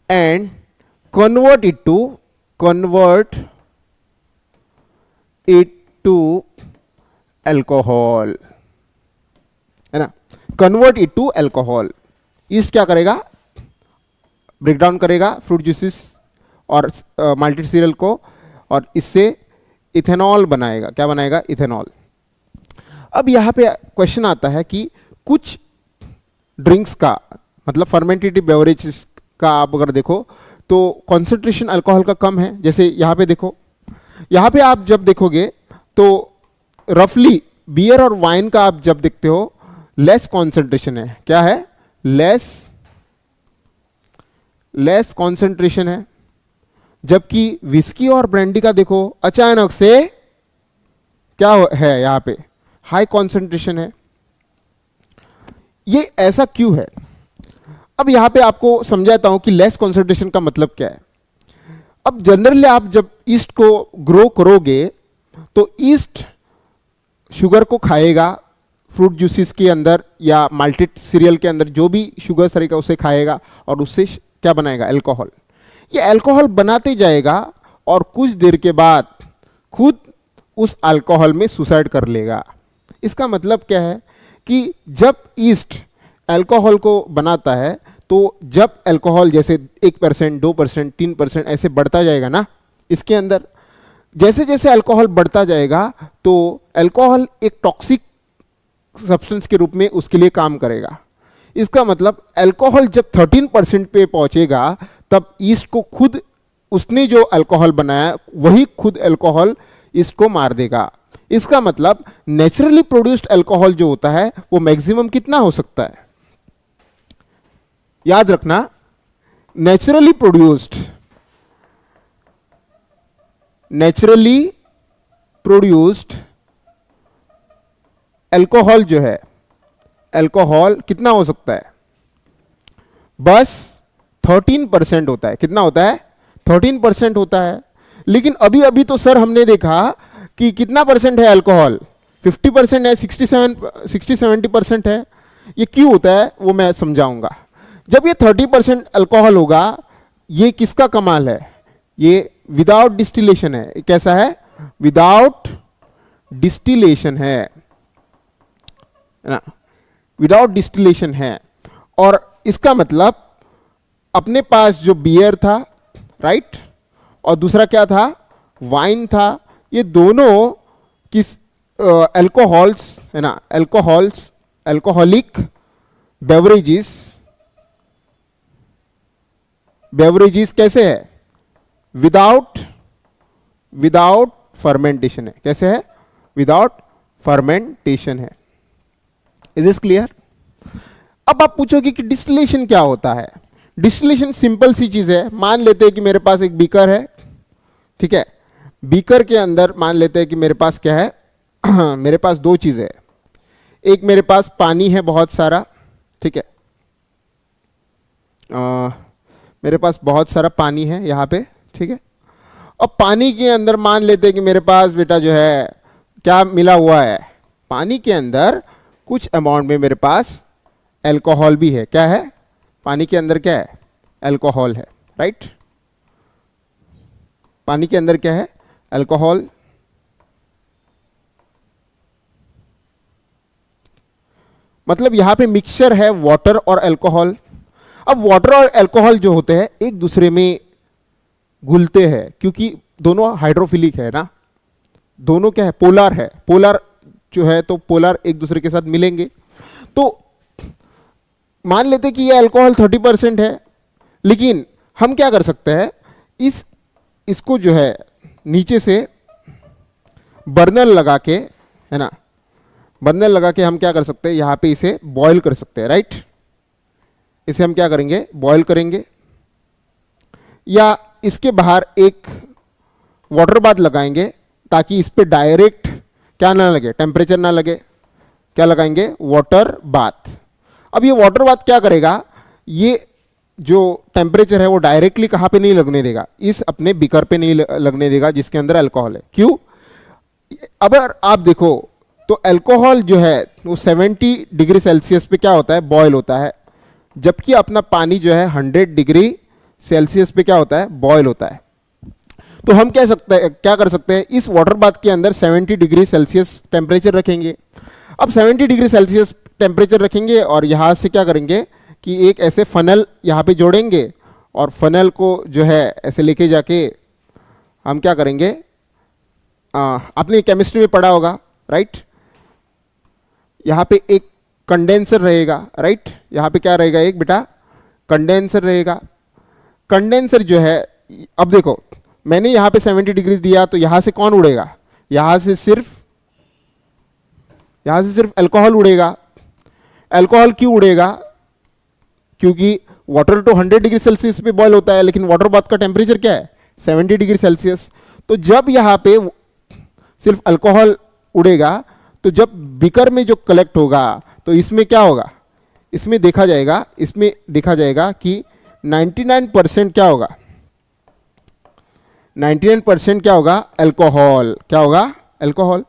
and convert it to alcohol, है ना, convert it to alcohol. Yeast क्या करेगा, ब्रेकडाउन करेगा फ्रूट जूसेस और माल्टेड सीरियल को, और इससे इथेनॉल बनाएगा। क्या बनाएगा, इथेनॉल। अब यहाँ पे क्वेश्चन आता है कि कुछ ड्रिंक्स का मतलब फर्मेंटेटिव बेवरेजेस का आप अगर देखो तो कॉन्सेंट्रेशन अल्कोहल का कम है। जैसे यहाँ पे देखो, यहाँ पे आप जब देखोगे तो रफली बियर और वाइन का आप जब देखते हो लेस कॉन्सेंट्रेशन है। क्या है, लेस कॉन्सेंट्रेशन है। जबकि विस्की और ब्रांडी का देखो अचानक से क्या है, यहां पे हाई कॉन्सेंट्रेशन है। ये ऐसा क्यों है? अब यहां पे आपको समझाता हूं कि लेस कॉन्सेंट्रेशन का मतलब क्या है। अब जनरली आप जब ईस्ट को ग्रो करोगे तो ईस्ट शुगर को खाएगा, फ्रूट जूसेस के अंदर या माल्टेड सीरियल के अंदर जो भी शुगर तरीका उसे खाएगा और उससे क्या बनाएगा? अल्कोहल। ये अल्कोहल बनाते जाएगा और कुछ देर के बाद खुद उस अल्कोहल में सुसाइड कर लेगा। इसका मतलब क्या है कि जब ईस्ट अल्कोहल को बनाता है तो जब अल्कोहल जैसे 1%, 2%, 3% ऐसे बढ़ता जाएगा ना इसके अंदर, जैसे जैसे अल्कोहल बढ़ता जाएगा तो अल्कोहल एक टॉक्सिक सब्सटेंस के रूप में उसके लिए काम करेगा। इसका मतलब अल्कोहल जब 13% पे पहुंचेगा तब ईस्ट को खुद उसने जो अल्कोहल बनाया वही खुद अल्कोहल इसको मार देगा। इसका मतलब नेचुरली प्रोड्यूस्ड अल्कोहल जो होता है वो मैक्सिमम कितना हो सकता है? याद रखना, नेचुरली प्रोड्यूस्ड अल्कोहल जो है, अल्कोहल कितना हो सकता है? बस 13% होता है। कितना होता है? 13% होता है। लेकिन अभी अभी तो सर हमने देखा कि कितना परसेंट है अल्कोहल? 50% है, 60-70% है। ये क्यों होता है वो मैं समझाऊंगा। जब ये 30% अल्कोहल होगा, ये किसका कमाल है? ये विदाउट डिस्टिलेशन है। कैसा है? विदाउट डिस्टिलेशन है ना, विदाउट डिस्टिलेशन है। और इसका मतलब अपने पास जो बियर था, राइट, और दूसरा क्या था? वाइन था। ये दोनों किस अल्कोहल्स है ना, अल्कोहलिक बेवरेजेस कैसे है? विदाउट फर्मेंटेशन है। कैसे है? विदाउट फर्मेंटेशन है। Is this clear? अब आप पूछोगे कि डिस्टिलेशन क्या होता है? डिस्टिलेशन सिंपल सी चीज है। मान लेते हैं कि मेरे पास एक बीकर है, ठीक है। बीकर के अंदर मान लेते हैं कि मेरे पास क्या है मेरे पास दो चीजें हैं। एक मेरे पास पानी है बहुत सारा, ठीक है। मेरे पास बहुत सारा पानी है यहाँ पे, ठीक है। अब पानी के अंदर मान लेते हैं कि मेरे पास बेटा जो है क्या मिला हुआ है? पानी के अंदर कुछ अमाउंट में मेरे पास अल्कोहल भी है। क्या है? पानी के अंदर क्या है? अल्कोहल है, राइट। पानी के अंदर क्या है? अल्कोहल। मतलब यहां पे मिक्सचर है वाटर और अल्कोहल। अब वाटर और अल्कोहल जो होते हैं एक दूसरे में घुलते हैं क्योंकि दोनों हाइड्रोफिलिक है ना, दोनों क्या है? पोलर है। पोलर जो है तो पोलर एक दूसरे के साथ मिलेंगे। तो मान लेते कि ये अल्कोहल 30% है, लेकिन हम क्या कर सकते हैं? इसको जो है नीचे से बर्नर लगा के, है ना, बर्नर लगा के हम क्या कर सकते हैं? यहां पे इसे बॉईल कर सकते हैं, राइट। इसे हम क्या करेंगे? बॉईल करेंगे। या इसके बाहर एक वाटर बाथ लगाएंगे ताकि इस पे डायरेक्ट क्या ना लगे? टेम्परेचर ना लगे। क्या लगाएंगे? Water bath. अब ये वाटर बाथ क्या करेगा? ये जो टेम्परेचर है वो डायरेक्टली कहाँ पे नहीं लगने देगा? इस अपने बीकर पे नहीं लगने देगा जिसके अंदर अल्कोहल है। क्यों? अगर आप देखो तो अल्कोहल जो है वो 70 डिग्री सेल्सियस पे क्या होता है? बॉयल होता है। जबकि अपना पानी जो है 100 डिग्री सेल्सियस पे क्या होता है? बॉयल होता है। तो हम क्या कर सकते हैं? इस वाटर बाथ के अंदर 70 डिग्री सेल्सियस टेम्परेचर रखेंगे। अब 70 डिग्री सेल्सियस टेम्परेचर रखेंगे और यहाँ से क्या करेंगे कि एक ऐसे फनल यहाँ पे जोड़ेंगे और फनल को जो है ऐसे लेके जाके हम क्या करेंगे? आपने केमिस्ट्री में पढ़ा होगा, राइट। यहाँ पे एक कंडेंसर रहेगा, राइट। यहाँ पे क्या रहेगा? एक बेटा कंडेंसर रहेगा। कंडेंसर जो है, अब देखो मैंने यहाँ पे 70 डिग्री दिया तो यहाँ से कौन उड़ेगा? यहाँ से सिर्फ अल्कोहल उड़ेगा। अल्कोहल क्यों उड़ेगा? क्योंकि वाटर तो 100 डिग्री सेल्सियस पे बॉयल होता है, लेकिन वाटर बाथ का टेम्परेचर क्या है? 70 डिग्री सेल्सियस। तो जब यहाँ पे सिर्फ अल्कोहल उड़ेगा, तो जब बीकर में जो कलेक्ट होगा तो इसमें क्या होगा, इसमें देखा जाएगा कि 99% क्या होगा, 99% क्या होगा, अल्कोहल। क्या होगा, अल्कोहल।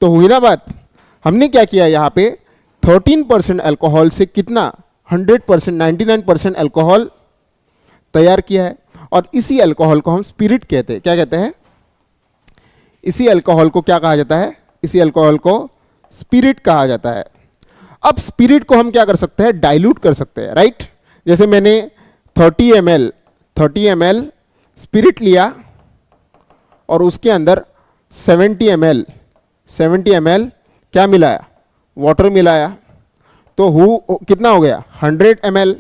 तो हुई ना बात। हमने क्या किया यहाँ पे, 13% अल्कोहल से कितना, 100%, 99% अल्कोहल तैयार किया है। और इसी अल्कोहल को हम स्पिरिट कहते हैं। क्या कहते हैं, इसी अल्कोहल को क्या कहा जाता है, इसी अल्कोहल को स्पिरिट कहा जाता है। अब स्पिरिट को हम क्या कर सकते हैं, डाइल्यूट कर सकते हैं, राइट। जैसे मैंने 30 ml स्पिरिट लिया और उसके अंदर 70 ml क्या मिलाया, वाटर मिलाया, तो कितना हो गया, 100 ml,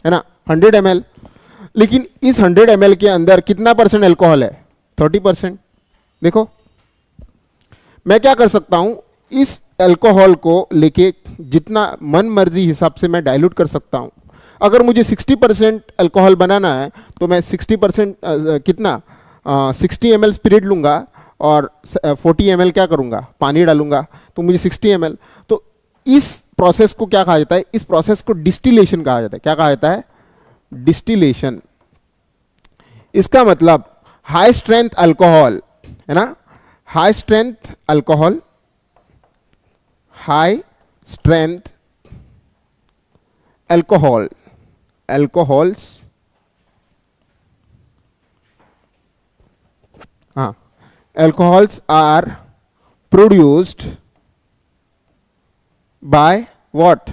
है ना, 100 ml। लेकिन इस 100 ml के अंदर कितना परसेंट अल्कोहल है, 30%। देखो मैं क्या कर सकता हूं, इस अल्कोहल को लेके जितना मन मर्जी हिसाब से मैं डाइल्यूट कर सकता हूं। अगर मुझे 60% अल्कोहल बनाना है तो मैं 60% कितना 60 ml स्पिरिट लूंगा और 40 ml क्या करूंगा, पानी डालूंगा, तो मुझे 60 ml। तो इस प्रोसेस को क्या कहा जाता है, इस प्रोसेस को डिस्टिलेशन कहा जाता है। क्या कहा जाता है, डिस्टिलेशन। इसका मतलब हाई स्ट्रेंथ अल्कोहल, है ना, high strength alcohol, high strength alcohol, alcohols, हाँ, alcohols are produced by what,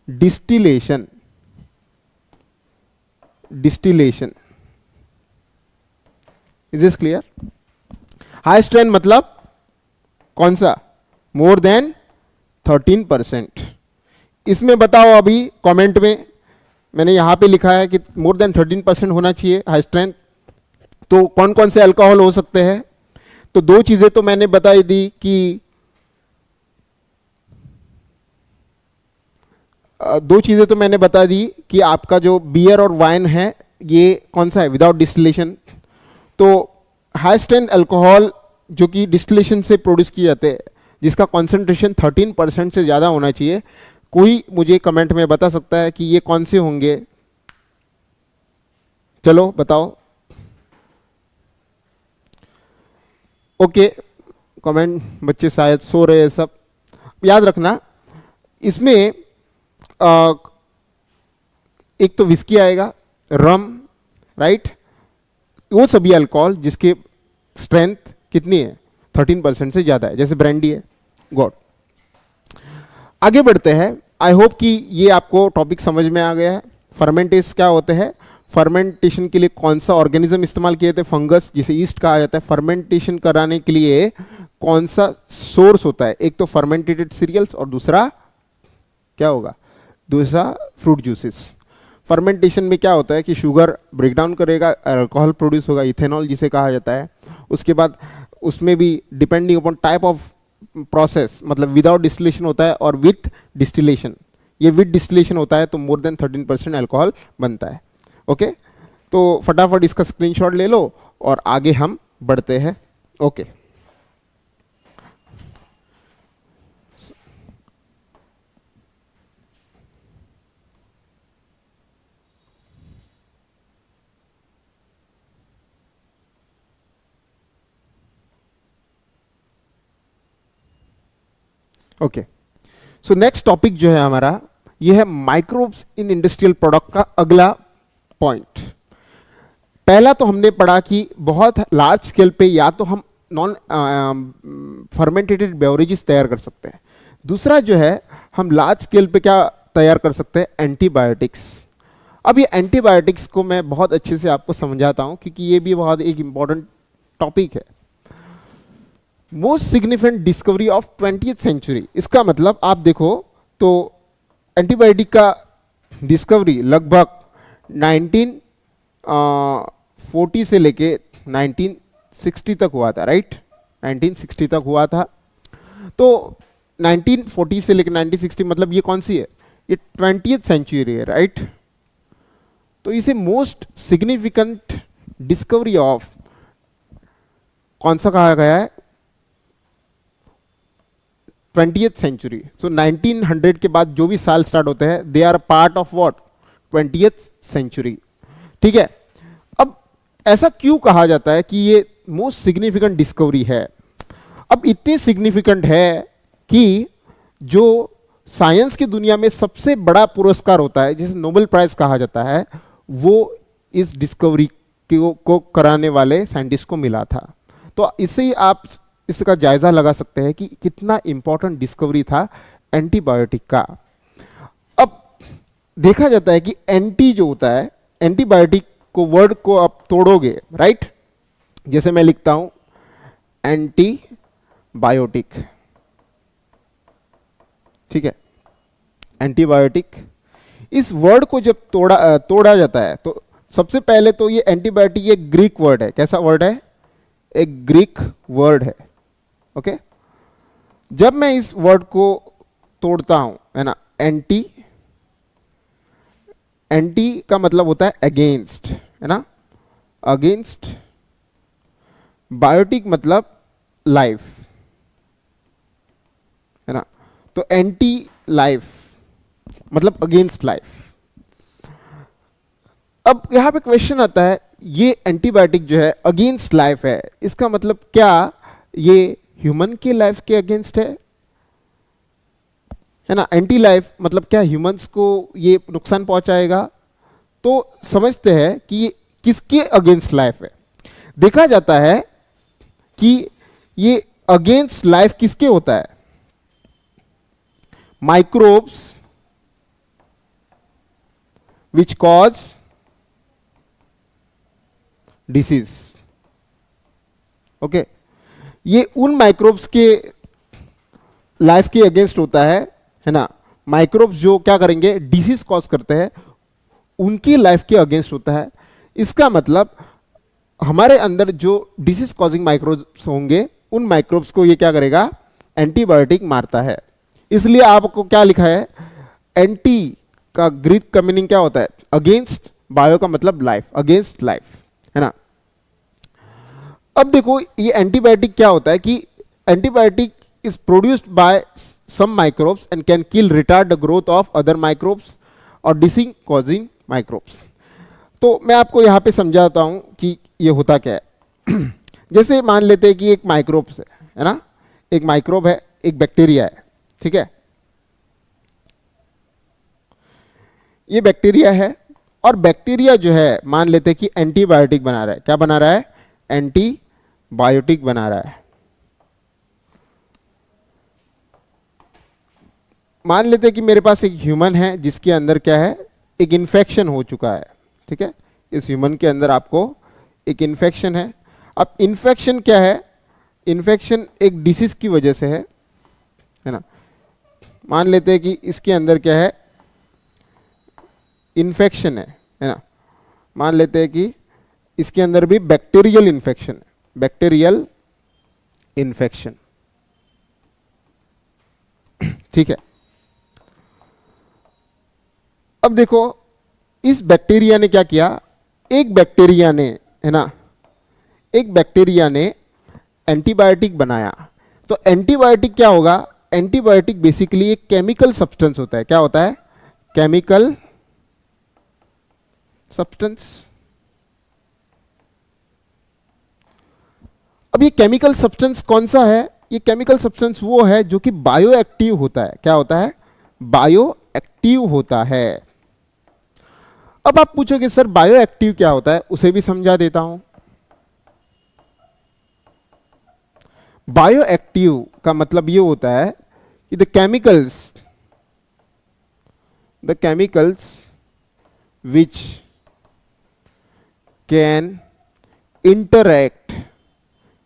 distillation, distillation। is this clear? High strength मतलब कौन सा, मोर देन 13%। इसमें बताओ अभी कमेंट में, मैंने यहां पे लिखा है कि मोर देन 13% होना चाहिए हाई स्ट्रेंथ। तो कौन कौन से अल्कोहल हो सकते हैं, तो दो चीजें तो मैंने बताई दी कि बता दी कि आपका जो बियर और वाइन है ये कौन सा है, विदाउट डिस्टिलेशन। तो हाई स्ट्रेंथ अल्कोहल जो कि डिस्टिलेशन से प्रोड्यूस किए जाते हैं, जिसका कॉन्सेंट्रेशन 13% से ज़्यादा होना चाहिए। कोई मुझे कमेंट में बता सकता है कि ये कौन से होंगे, चलो बताओ। ओके, कमेंट, बच्चे शायद सो रहे हैं सब। याद रखना इसमें एक तो विस्की आएगा, रम, राइट, वो सभी अल्कोहल जिसके स्ट्रेंथ कितनी है, 13% से ज़्यादा है, जैसे ब्रांडी है। गॉड, आगे बढ़ते हैं। आई होप कि ये आपको टॉपिक समझ में आ गया है। फर्मेंटेशन क्या होते हैं, फर्मेंटेशन के लिए कौन सा ऑर्गेनिज्म इस्तेमाल किए थे, फंगस जिसे ईस्ट कहा जाता है। फर्मेंटेशन कराने के लिए कौन सा सोर्स होता है, एक तो फर्मेंटेटेड सीरियल्स और दूसरा क्या होगा, दूसरा फ्रूट जूसेस। फर्मेंटेशन में क्या होता है कि शुगर ब्रेकडाउन करेगा, अल्कोहल प्रोड्यूस होगा, इथेनॉल जिसे कहा जाता है। उसके बाद उसमें भी depending upon type of process, मतलब विदाउट डिस्टिलेशन होता है और विथ डिस्टिलेशन। ये विथ डिस्टिलेशन होता है तो मोर देन 13% अल्कोहल बनता है। ओके, तो फटाफट इसका स्क्रीनशॉट ले लो और आगे हम बढ़ते हैं। Okay, okay, so next topic जो है हमारा ये है माइक्रोब्स इन इंडस्ट्रियल प्रोडक्ट का अगला पॉइंट। पहला तो हमने पढ़ा कि बहुत लार्ज स्केल पे या तो हम नॉन फर्मेंटेटेड बेवरेजेस तैयार कर सकते हैं, दूसरा जो है हम लार्ज स्केल पे क्या तैयार कर सकते हैं, एंटीबायोटिक्स। अब ये एंटीबायोटिक्स को मैं बहुत अच्छे से आपको समझाता हूँ क्योंकि ये भी बहुत एक इम्पॉर्टेंट टॉपिक है। Most significant discovery of 20th century, इसका मतलब आप देखो तो एंटीबायोटिक का डिस्कवरी लगभग 1940 से लेके 1960 तक हुआ था, राइट, 1960 तक हुआ था। तो 1940 से लेकर 1960 मतलब ये कौन सी है, ये 20th सेंचुरी है, राइट। तो इसे मोस्ट सिग्निफिकेंट डिस्कवरी ऑफ, कौन सा कहा गया है, 20th सेंचुरी। सो 1900 के बाद जो भी साल स्टार्ट होते हैं they are part of what, 20th century. ठीक है, अब ऐसा क्यों कहा जाता है कि ये मोस्ट सिग्निफिकेंट डिस्कवरी है? अब इतनी सिग्निफिकेंट है कि जो साइंस की दुनिया में सबसे बड़ा पुरस्कार होता है जिसे नोबेल प्राइज कहा जाता है, वो इस डिस्कवरी को कराने वाले साइंटिस्ट को मिला था। तो इससे ही आप इसका जायजा लगा सकते हैं कि कितना इंपॉर्टेंट डिस्कवरी था एंटीबायोटिक का। अब देखा जाता है कि एंटी जो होता है, एंटीबायोटिक को वर्ड को आप तोड़ोगे, राइट, जैसे मैं लिखता हूं एंटीबायोटिक, ठीक है, एंटीबायोटिक, इस वर्ड को जब तोड़ा जाता है तो सबसे पहले तो ये एंटीबायोटिक एक ग्रीक वर्ड है। कैसा वर्ड है? एक ग्रीक वर्ड है। ओके, जब मैं इस वर्ड को तोड़ता हूं, है ना, एंटी, एंटी का मतलब होता है अगेंस्ट, है ना, अगेंस्ट, बायोटिक मतलब लाइफ, है ना, तो एंटी लाइफ मतलब अगेंस्ट लाइफ। अब यहां पे क्वेश्चन आता है, ये एंटीबायोटिक जो है अगेंस्ट लाइफ है, इसका मतलब क्या ये ह्यूमन के लाइफ के अगेंस्ट है ना? एंटी लाइफ मतलब क्या ह्यूमंस को ये नुकसान पहुंचाएगा? तो समझते हैं कि ये किसके अगेंस्ट लाइफ है। देखा जाता है कि ये अगेंस्ट लाइफ किसके होता है? Microbes which cause disease. Okay, ये उन माइक्रोब्स के लाइफ के अगेंस्ट होता है ना। माइक्रोब्स जो क्या करेंगे, डिसीज कॉज करते हैं, उनकी लाइफ के अगेंस्ट होता है। इसका मतलब हमारे अंदर जो डिसीज कॉजिंग माइक्रोब्स होंगे उन माइक्रोब्स को ये क्या करेगा, एंटीबायोटिक मारता है। इसलिए आपको क्या लिखा है, एंटी का ग्रीक का मीनिंग क्या होता है, अगेंस्ट, बायो का मतलब लाइफ, अगेंस्ट लाइफ, है ना। अब देखो ये एंटीबायोटिक क्या होता है कि antibiotic is produced by some microbes and can kill, retard the growth of other microbes और डिसीज कॉजिंग माइक्रोब्स। तो मैं आपको यहां पे समझाता हूं कि ये होता क्या है। जैसे मान लेते हैं कि एक माइक्रोब्स है ना, एक माइक्रोब है, एक बैक्टीरिया है, ठीक है, ये बैक्टीरिया है और बैक्टीरिया जो है मान लेते हैं कि एंटीबायोटिक बना रहा है। क्या बना रहा है? एंटीबायोटिक बना रहा है। मान लेते हैं कि मेरे पास एक ह्यूमन है जिसके अंदर क्या है, एक इन्फेक्शन हो चुका है, ठीक है, इस ह्यूमन के अंदर आपको एक इन्फेक्शन है। अब इन्फेक्शन क्या है, इन्फेक्शन एक डिसीज की वजह से है ना। मान लेते हैं कि इसके अंदर क्या है, इन्फेक्शन है ना। मान लेते हैं कि इसके अंदर भी बैक्टीरियल इन्फेक्शन है, बैक्टीरियल इन्फेक्शन, ठीक है। अब देखो इस बैक्टीरिया ने क्या किया, एक बैक्टीरिया ने, है ना, एक बैक्टीरिया ने एंटीबायोटिक बनाया। तो एंटीबायोटिक क्या होगा, एंटीबायोटिक बेसिकली एक केमिकल सब्सटेंस होता है। क्या होता है? Chemical substance. अब ये केमिकल सब्सटेंस कौन सा है? ये केमिकल सब्सटेंस वो है जो कि बायो एक्टिव होता है। क्या होता है? बायो एक्टिव होता है। अब आप पूछोगे सर बायो एक्टिव क्या होता है, उसे भी समझा देता हूं। बायो एक्टिव का मतलब ये होता है कि the chemicals which can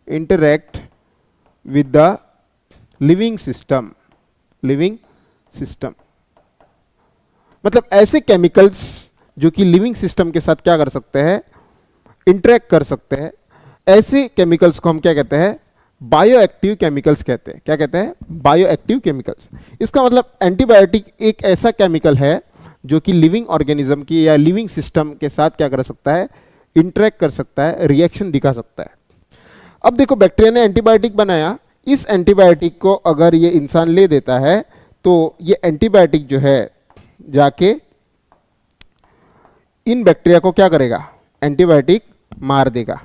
interact with the living system, मतलब ऐसे केमिकल्स जो कि लिविंग सिस्टम के साथ क्या कर सकते हैं, इंटरेक्ट कर सकते हैं। ऐसे केमिकल्स को हम क्या कहते हैं? बायो एक्टिव केमिकल्स कहते हैं। क्या कहते हैं? Bio active chemicals. इसका मतलब एंटीबायोटिक एक ऐसा केमिकल है जो कि लिविंग ऑर्गेनिज्म की या लिविंग सिस्टम के साथ क्या कर सकता है, इंटरेक्ट कर सकता है, रिएक्शन दिखा सकता है। अब देखो बैक्टीरिया ने एंटीबायोटिक बनाया, इस एंटीबायोटिक को अगर ये इंसान ले देता है तो ये एंटीबायोटिक जो है जाके इन बैक्टीरिया को क्या करेगा, एंटीबायोटिक मार देगा।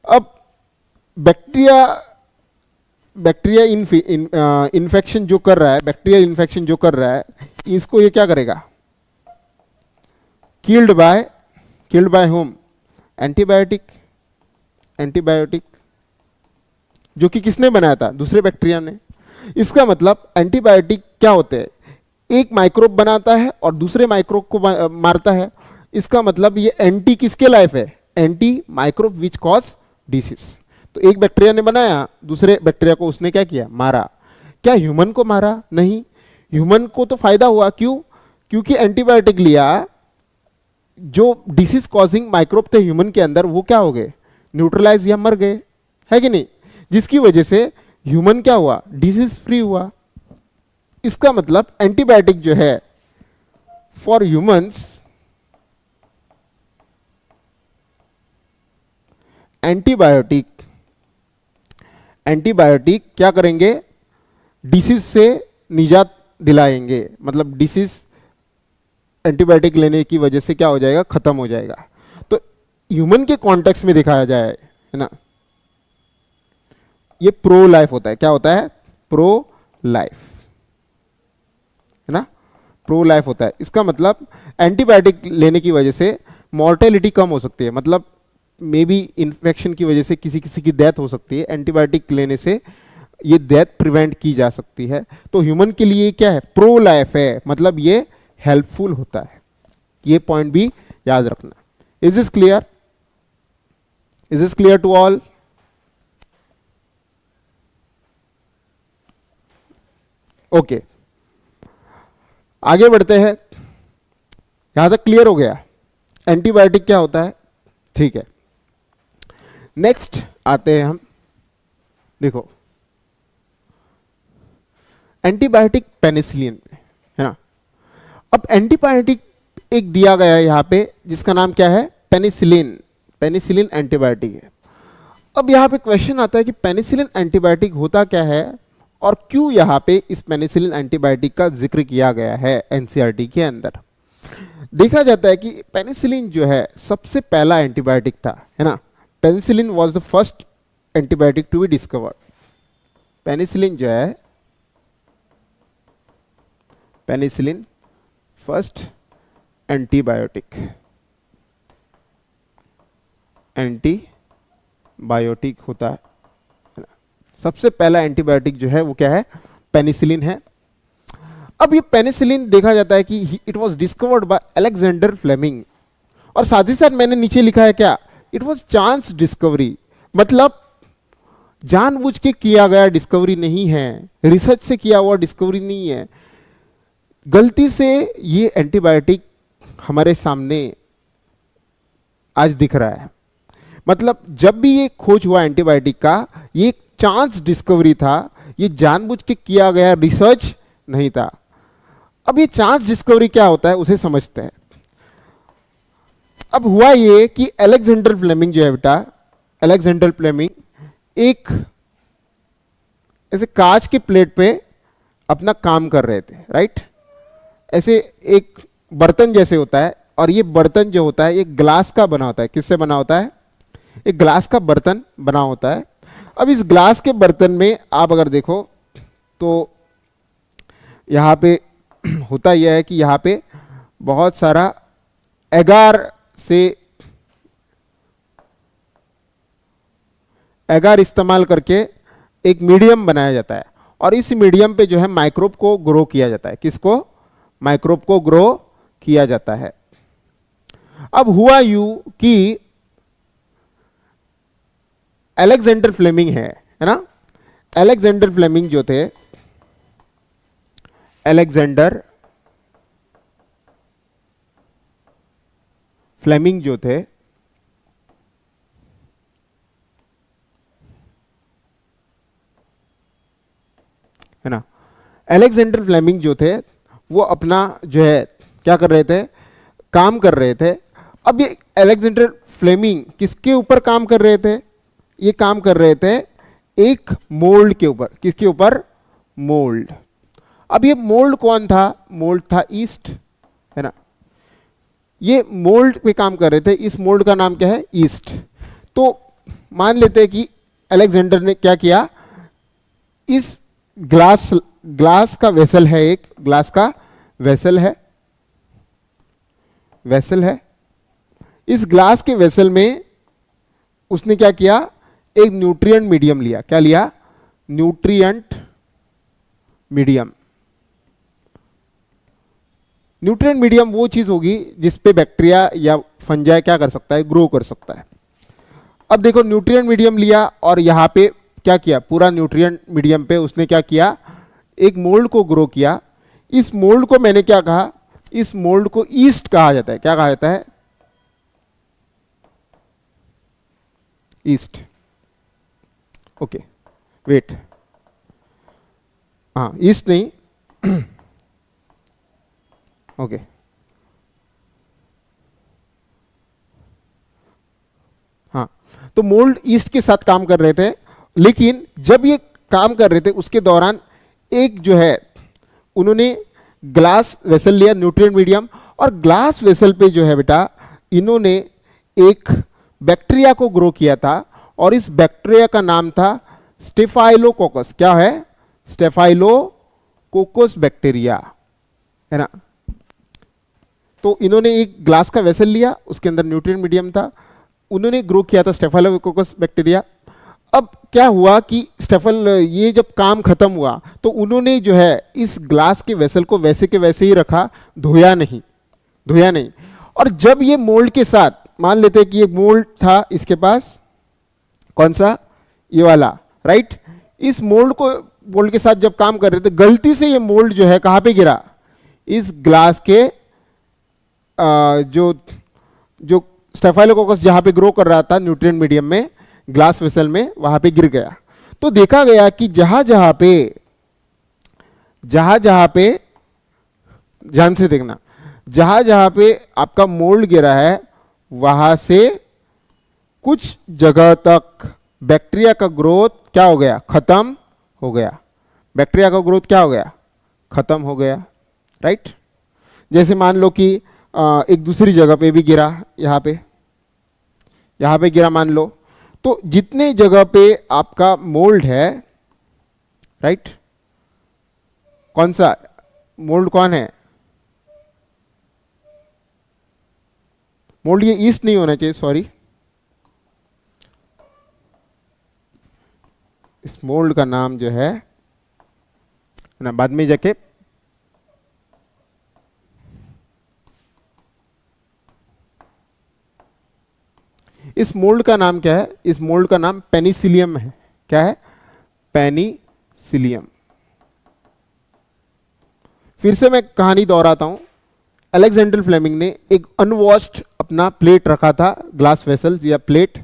अब बैक्टीरिया इन्फेक्शन जो कर रहा है, बैक्टीरियल इन्फेक्शन जो कर रहा है, इसको ये क्या करेगा, किल्ड बाय होम, एंटीबायोटिक जो कि किसने बनाया था, दूसरे बैक्टीरिया ने। इसका मतलब एंटीबायोटिक क्या होते हैं, एक माइक्रोब बनाता है और दूसरे माइक्रोब को मारता है। इसका मतलब ये एंटी किसके लाइफ है, anti microbe which cause disease. तो एक बैक्टीरिया ने बनाया, दूसरे बैक्टीरिया को उसने क्या किया, मारा। क्या ह्यूमन को मारा, नहीं, ह्यूमन को तो फायदा हुआ। क्यों, क्योंकि एंटीबायोटिक लिया, जो डिसीज कॉजिंग माइक्रोब थे ह्यूमन के अंदर वो क्या हो गए, न्यूट्रलाइज या मर गए, है कि नहीं, जिसकी वजह से ह्यूमन क्या हुआ, डिसीज फ्री हुआ। इसका मतलब एंटीबायोटिक जो है फॉर ह्यूमंस, एंटीबायोटिक क्या करेंगे, डिसीज से निजात दिलाएंगे। मतलब डिसीज एंटीबायोटिक लेने की वजह से क्या हो जाएगा, खत्म हो जाएगा। तो ह्यूमन के कॉन्टेक्स्ट में दिखाया जाए, है ना, ये प्रो लाइफ होता है। क्या होता है, प्रो लाइफ, है ना, प्रो लाइफ होता है। इसका मतलब एंटीबायोटिक लेने की वजह से मॉर्टेलिटी कम हो सकती है, मतलब मे बी इन्फेक्शन की वजह से किसी किसी की डेथ हो सकती है, एंटीबायोटिक लेने से ये डेथ प्रिवेंट की जा सकती है। तो ह्यूमन के लिए क्या है, प्रो लाइफ है, मतलब ये हेल्पफुल होता है। ये पॉइंट भी याद रखना। Is this clear, is this clear to all? Okay, आगे बढ़ते हैं। यहां तक क्लियर हो गया एंटीबायोटिक क्या होता है, ठीक है। नेक्स्ट आते हैं हम, देखो एंटीबायोटिक पेनिसिलिन में, है ना। अब एंटीबायोटिक एक दिया गया है यहां पे जिसका नाम क्या है, पेनिसिलिन। पेनिसिलिन एंटीबायोटिक है। अब यहां पे क्वेश्चन आता है कि पेनिसिलिन एंटीबायोटिक होता क्या है और क्यों यहां पे इस पेनिसिलिन एंटीबायोटिक का जिक्र किया गया है एनसीईआरटी के अंदर। देखा जाता है कि पेनिसिलिन जो है सबसे पहला एंटीबायोटिक था, है ना। Penicillin was the first antibiotic to be discovered. Penicillin जो है, पेनिसिलिन फर्स्ट एंटीबायोटिक होता है ना। सबसे पहला एंटीबायोटिक जो है वो क्या है, पेनिसिलिन है। अब ये पेनिसिलिन देखा जाता है कि it was discovered by Alexander Fleming, और साथ ही साथ मैंने नीचे लिखा है क्या, इट वाज चांस डिस्कवरी। मतलब जानबूझ के किया गया डिस्कवरी नहीं है, रिसर्च से किया हुआ डिस्कवरी नहीं है, गलती से ये एंटीबायोटिक हमारे सामने आज दिख रहा है। मतलब जब भी ये खोज हुआ एंटीबायोटिक का, ये चांस डिस्कवरी था, ये जानबूझ के किया गया रिसर्च नहीं था। अब ये चांस डिस्कवरी क्या होता है उसे समझते हैं। अब हुआ ये कि अलेक्जेंडर फ्लेमिंग जो है बेटा, अलेक्जेंडर फ्लेमिंग एक ऐसे कांच के प्लेट पे अपना काम कर रहे थे, राइट। ऐसे एक बर्तन जैसे होता है, और ये बर्तन जो होता है ये ग्लास का बना होता है। किससे बना होता है, एक ग्लास का बर्तन बना होता है। अब इस ग्लास के बर्तन में आप अगर देखो तो यहाँ पे होता यह है कि यहाँ पे बहुत सारा एगार इस्तेमाल करके एक मीडियम बनाया जाता है, और इस मीडियम पे जो है माइक्रोब को ग्रो किया जाता है। किसको, माइक्रोब को ग्रो किया जाता है। अब हुआ यूं कि अलेक्जेंडर फ्लेमिंग है ना, अलेक्जेंडर फ्लेमिंग जो थे, अलेक्जेंडर फ्लेमिंग जो थे, है ना, अलेक्जेंडर फ्लेमिंग जो थे वो अपना जो है क्या कर रहे थे, काम कर रहे थे। अब ये अलेक्जेंडर फ्लेमिंग किसके ऊपर काम कर रहे थे? ये काम कर रहे थे एक मोल्ड के ऊपर। किसके ऊपर? मोल्ड। अब ये मोल्ड कौन था? मोल्ड था ईस्ट, है ना। ये मोल्ड पे काम कर रहे थे, इस मोल्ड का नाम क्या है? ईस्ट। तो मान लेते हैं कि अलेक्जेंडर ने क्या किया, इस ग्लास का वेसल है, एक ग्लास का वेसल है, इस ग्लास के वेसल में उसने क्या किया, एक न्यूट्रिएंट मीडियम लिया। क्या लिया? Nutrient medium. न्यूट्रिएंट मीडियम वो चीज होगी जिसपे बैक्टीरिया या फंजाई क्या कर सकता है? ग्रो कर सकता है। अब देखो, न्यूट्रिएंट मीडियम लिया और यहां पे क्या किया, पूरा न्यूट्रिएंट मीडियम पे उसने क्या किया, एक मोल्ड को ग्रो किया। इस मोल्ड को मैंने क्या कहा, इस मोल्ड को ईस्ट कहा जाता है। क्या कहा जाता है? ईस्ट। ओके, वेट, हाँ ईस्ट नहीं ओके हाँ, तो मोल्ड ईस्ट के साथ काम कर रहे थे, लेकिन जब ये काम कर रहे थे उसके दौरान एक जो है, उन्होंने ग्लास वेसल लिया, न्यूट्रिएंट मीडियम, और ग्लास वेसल पे जो है बेटा, इन्होंने एक बैक्टीरिया को ग्रो किया था, और इस बैक्टीरिया का नाम था स्टेफाइलोकोकस। क्या है? स्टेफाइलोकोकस बैक्टीरिया, है ना। तो इन्होंने एक ग्लास का वेसल लिया, उसके अंदर न्यूट्रिएंट मीडियम था, उन्होंने ग्रो किया था स्टेफाइलोकोकस बैक्टीरिया। अब क्या हुआ कि ये जब काम खत्म हुआ तो उन्होंने जो है इस ग्लास के वेसल को वैसे के वैसे ही रखा, धोया नहीं। और जब ये मोल्ड के साथ, मान लेते हैं कि ये मोल्ड था इसके पास, कौन सा? ये वाला, राइट। इस मोल्ड के साथ जब काम कर रहे थे, गलती से ये मोल्ड जो है कहां पे गिरा? इस ग्लास के जो स्टेफाइलोकोकस जहां पे ग्रो कर रहा था न्यूट्रिएंट मीडियम में, ग्लास वेसल में, वहां पे गिर गया। तो देखा गया कि जहां जहां पे ध्यान से देखना, जहां जहां पे आपका मोल्ड गिरा है, वहां से कुछ जगह तक बैक्टीरिया का ग्रोथ क्या हो गया? खत्म हो गया। बैक्टीरिया का ग्रोथ क्या हो गया? खत्म हो गया, राइट। जैसे मान लो कि एक दूसरी जगह पे भी गिरा, यहां पे गिरा मान लो, तो जितने जगह पे आपका मोल्ड है, राइट, कौन सा मोल्ड? कौन है मोल्ड? ये ईस्ट नहीं होना चाहिए, सॉरी। इस मोल्ड का नाम जो है ना, बाद में जाके इस मोल्ड का नाम क्या है? इस मोल्ड का नाम पेनिसिलियम है। क्या है? पेनिसिलियम। फिर से मैं कहानी दोहराता हूं। अलेक्जेंडर फ्लेमिंग ने एक अनवॉश्ड अपना प्लेट रखा था, ग्लास वेसल्स या प्लेट,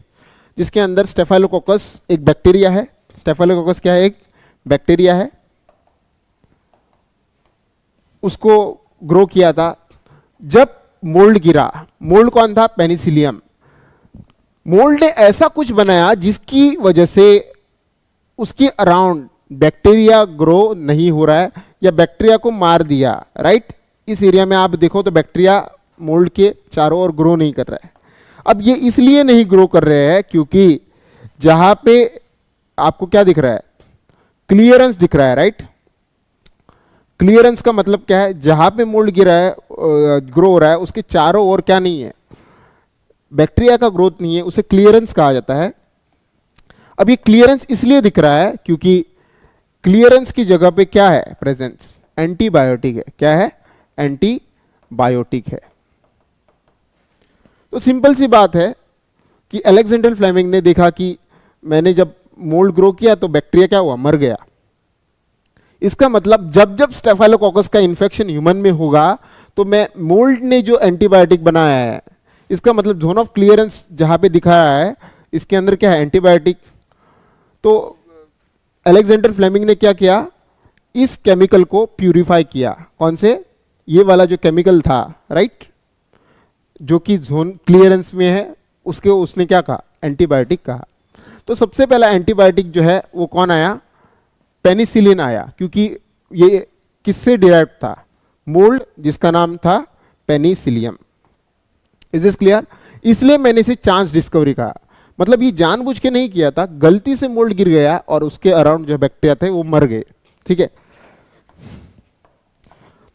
जिसके अंदर स्टेफाइलोकोकस एक बैक्टीरिया है। स्टेफाइलोकोकस क्या है? एक बैक्टीरिया है। उसको ग्रो किया था। जब मोल्ड गिरा, मोल्ड कौन था? पेनिसिलियम। मोल्ड ने ऐसा कुछ बनाया जिसकी वजह से उसके अराउंड बैक्टीरिया ग्रो नहीं हो रहा है, या बैक्टीरिया को मार दिया, राइट। इस एरिया में आप देखो तो बैक्टीरिया मोल्ड के चारों ओर ग्रो नहीं कर रहा है। अब ये इसलिए नहीं ग्रो कर रहे हैं क्योंकि जहां पे आपको क्या दिख रहा है? क्लियरेंस दिख रहा है, राइट। क्लियरेंस का मतलब क्या है? जहां पे मोल्ड गिरा है, ग्रो हो रहा है, उसके चारों ओर क्या नहीं है? बैक्टीरिया का ग्रोथ नहीं है, उसे क्लियरेंस कहा जाता है। अब ये क्लियरेंस इसलिए दिख रहा है क्योंकि क्लियरेंस की जगह पे क्या है प्रेजेंस? एंटीबायोटिक है। क्या है? एंटीबायोटिक है। तो सिंपल सी बात है कि अलेक्जेंडर फ्लेमिंग ने देखा कि मैंने जब मोल्ड ग्रो किया तो बैक्टीरिया क्या हुआ? मर गया। इसका मतलब जब जब स्टेफाइलोकोकस का इन्फेक्शन ह्यूमन में होगा तो मैं मोल्ड ने जो एंटीबायोटिक बनाया है, इसका मतलब जोन ऑफ क्लियरेंस जहां पे दिखा रहा है, इसके अंदर क्या है? एंटीबायोटिक। तो अलेक्जेंडर फ्लेमिंग ने क्या किया? इस केमिकल को प्यूरिफाई किया। कौन से? ये वाला जो केमिकल था, राइट, जो कि जोन क्लियरेंस में है, उसके उसने क्या कहा, एंटीबायोटिक कहा। तो सबसे पहला एंटीबायोटिक जो है वो कौन आया, पेनिसिलिन आया, क्योंकि ये किससे डिराइव था, मोल्ड जिसका नाम था पेनिसिलियम। Is this clear? इसलिए मैंने इसे चांस डिस्कवरी कहा, मतलब ये जानबूझ के नहीं किया था, गलती से मोल्ड गिर गया और उसके अराउंड जो बैक्टीरिया थे वो मर गए। ठीक है,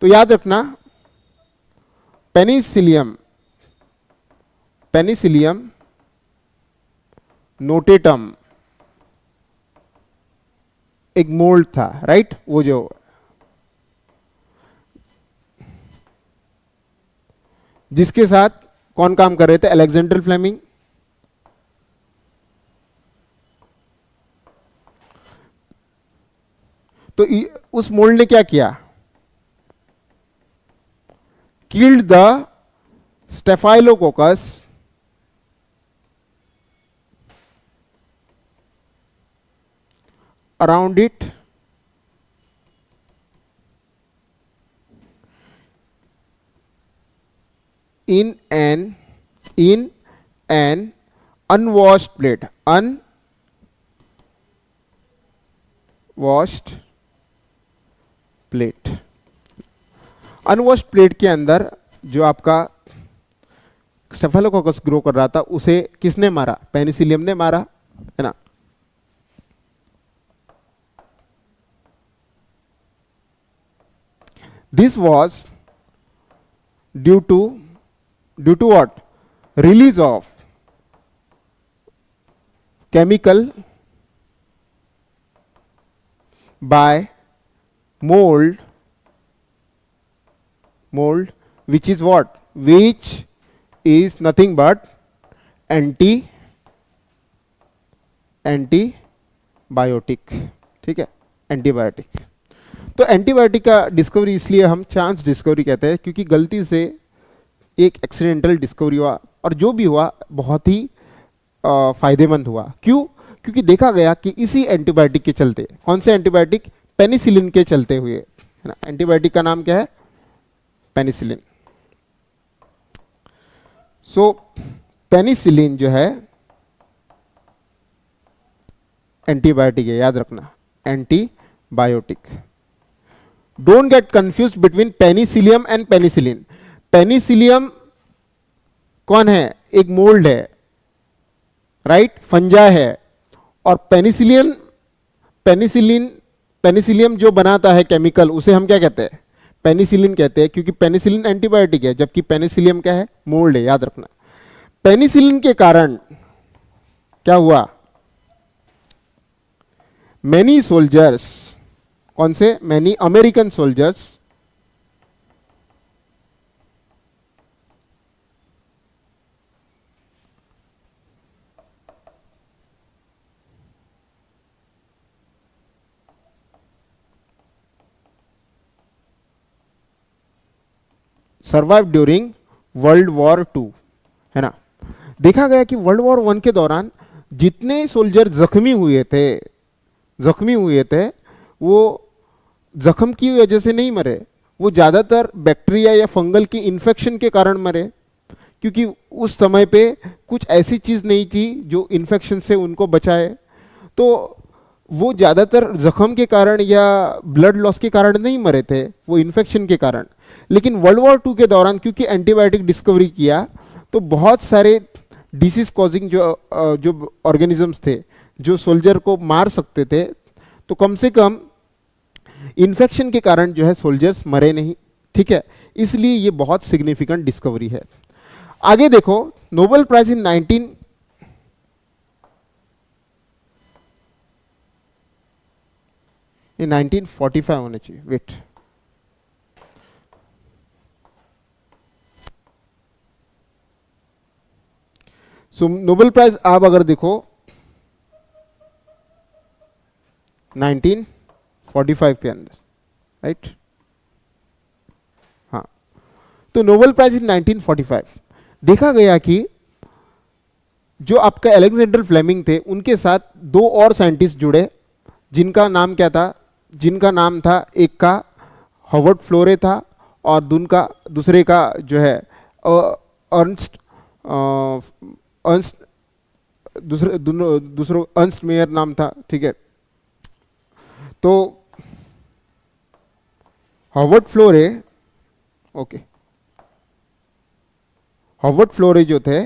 तो याद रखना पेनिसिलियम, पेनिसिलियम नोटेटम एक मोल्ड था, राइट? वो जो जिसके साथ कौन काम कर रहे थे, अलेक्जेंडर फ्लेमिंग। तो उस मोल्ड ने क्या किया, killed the staphylococcus around it in an unwashed plate, unwashed plate, unwashed plate के अंदर जो आपका स्टेफाइलोकोकस ग्रो कर रहा था उसे किसने मारा, पेनिसिलियम ने मारा, है ना? This was due to what? Release of chemical by mold, which is what? Which is nothing but antibiotic. ठीक है, एंटीबायोटिक। तो एंटीबायोटिक का डिस्कवरी इसलिए हम चांस डिस्कवरी कहते हैं, क्योंकि गलती से एक एक्सीडेंटल डिस्कवरी हुआ, और जो भी हुआ बहुत ही फायदेमंद हुआ। क्यों? क्योंकि देखा गया कि इसी एंटीबायोटिक के चलते, कौन से एंटीबायोटिक, पेनिसिलिन के चलते हुए, है ना? एंटीबायोटिक का नाम क्या है, पेनिसिलिन। सो पेनिसिलिन जो है एंटीबायोटिक है, याद रखना, antibiotic. Don't get confuse between Penicillium and penicillin. Penicillium कौन है, एक मोल्ड है, राइट, फंजाई है, और पेनिसिलियम जो बनाता है केमिकल, उसे हम क्या कहते हैं, पेनिसिलिन कहते हैं, क्योंकि पेनिसिलिन एंटीबायोटिक है, जबकि पेनिसिलियम क्या है, मोल्ड है, याद रखना। पेनिसिलिन के कारण क्या हुआ, मैनी सोल्जर्स, कौन से, many American soldiers survive during world war 2, है ना? देखा गया कि वर्ल्ड वॉर 1 के दौरान जितने सोल्जर जख्मी हुए थे वो जख्म की वजह से नहीं मरे, वो ज़्यादातर बैक्टीरिया या फंगल की इन्फेक्शन के कारण मरे, क्योंकि उस समय पे कुछ ऐसी चीज़ नहीं थी जो इन्फेक्शन से उनको बचाए। तो वो ज़्यादातर जख्म के कारण या ब्लड लॉस के कारण नहीं मरे थे, वो इन्फेक्शन के कारण। लेकिन वर्ल्ड वॉर 2 के दौरान क्योंकि एंटीबायोटिक डिस्कवरी किया, तो बहुत सारे डिसीज कॉजिंग जो ऑर्गेनिजम्स थे जो सोल्जर को मार सकते थे, तो कम से कम इन्फेक्शन के कारण जो है सोल्जर्स मरे नहीं। ठीक है, इसलिए ये बहुत सिग्निफिकेंट डिस्कवरी है। आगे देखो, नोबेल प्राइज इन 1945 होने चाहिए, वेट, सो नोबेल प्राइज आप अगर देखो 1945 के अंदर, राइट? हाँ, तो नोबेल प्राइज इन 1945 देखा गया कि जो आपका अलेक्जेंडर फ्लेमिंग थे, उनके साथ दो और साइंटिस्ट जुड़े, जिनका नाम क्या था, जिनका नाम था, एक का हॉवर्ड फ्लोरे था और दूसरे का जो है अर्नस्ट अर्नस्ट दूसरों अर्नस्ट मेयर नाम था, ठीक है। तो हॉवर्ड फ्लोरे, ओके, हॉवर्ड फ्लोरे जो थे,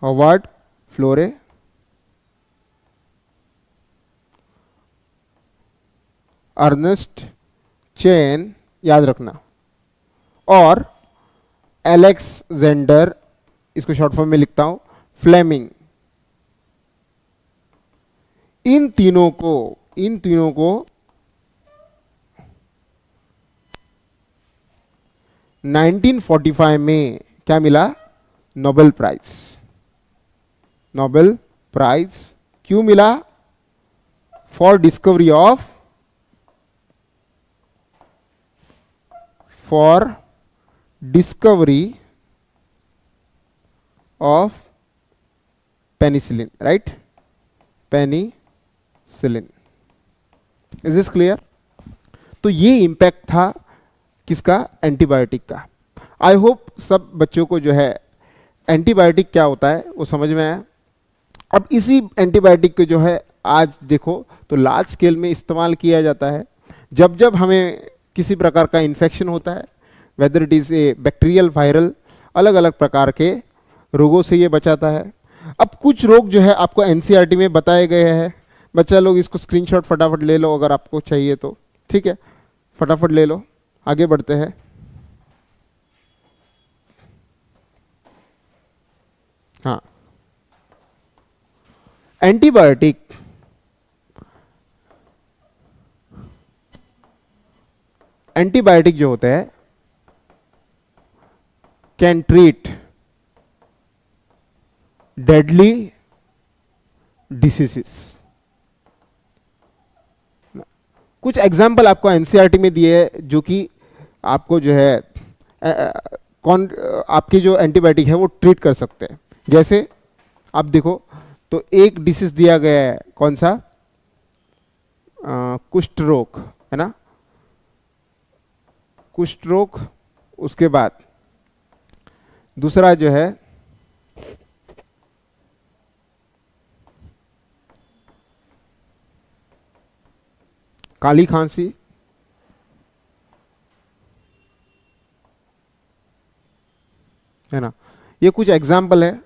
हॉवर्ड फ्लोरे, अर्नेस्ट चेन, याद रखना, और एलेक्जेंडर, इसको शॉर्ट फॉर्म में लिखता हूं, फ्लेमिंग, इन तीनों को 1945 में क्या मिला? Nobel prize. नोबेल प्राइज क्यों मिला? For discovery of penicillin, right, penicillin. Is this clear? तो ये इंपैक्ट था किसका? एंटीबायोटिक का। आई होप सब बच्चों को जो है एंटीबायोटिक क्या होता है वो समझ में आया। अब इसी एंटीबायोटिक को जो है आज देखो तो लार्ज स्केल में इस्तेमाल किया जाता है जब जब हमें किसी प्रकार का इन्फेक्शन होता है, whether it is a bacterial, viral, अलग अलग प्रकार के रोगों से ये बचाता है। अब कुछ रोग जो है आपको एनसीईआरटी में बताए गए हैं। बच्चा लोग इसको स्क्रीनशॉट फटाफट ले लो अगर आपको चाहिए तो, ठीक है, फटाफट ले लो। आगे बढ़ते हैं। हाँ, एंटीबायोटिक जो होते हैं कैन ट्रीट डेडली डिसीजेस। कुछ एग्जाम्पल आपको एनसीईआरटी में दिए हैं जो कि आपको जो है कौन आपकी जो एंटीबायोटिक है वो ट्रीट कर सकते हैं। जैसे आप देखो तो एक डिसीज दिया गया है, कौन सा? कुष्ठ रोग, है ना, कुष्ठ रोग। उसके बाद दूसरा जो है काली खांसी, है ना। ये कुछ एग्जाम्पल है।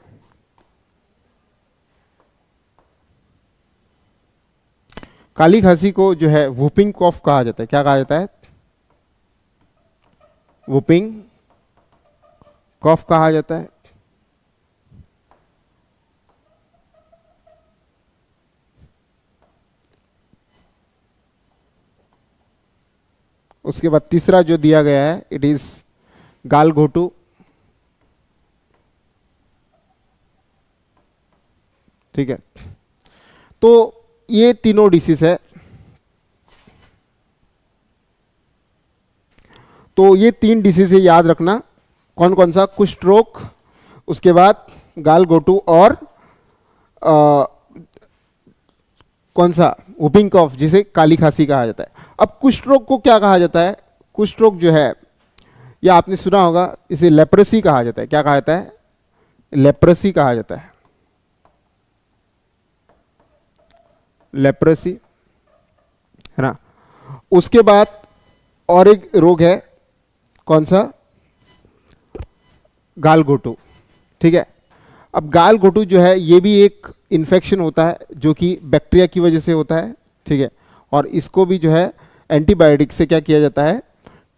काली खांसी को जो है वुपिंग कॉफ कहा जाता है। क्या कहा जाता है? वुपिंग कॉफ कहा जाता है। उसके बाद तीसरा जो दिया गया है इट इज गालघोटू, ठीक है। तो ये तीनों डिसीज है। तो ये तीन डिसीज है, याद रखना। कौन कौन सा? कुष्ठ रोग, उसके बाद गालघोटू, और कौन सा? वुपिंग कॉफ, जिसे काली खांसी कहा जाता है। अब कुष्ठ रोग को क्या कहा जाता है? कुष्ठ रोग जो है या आपने सुना होगा, इसे लेप्रेसी कहा जाता है। क्या कहा जाता है? लेप्रेसी कहा जाता है। लेप्रेसी, है ना। उसके बाद और एक रोग है, कौन सा? गालघोटू, ठीक है। अब गालघोटू जो है ये भी एक इन्फेक्शन होता है जो कि बैक्टीरिया की वजह से होता है, ठीक है। और इसको भी जो है एंटीबायोटिक से क्या किया जाता है?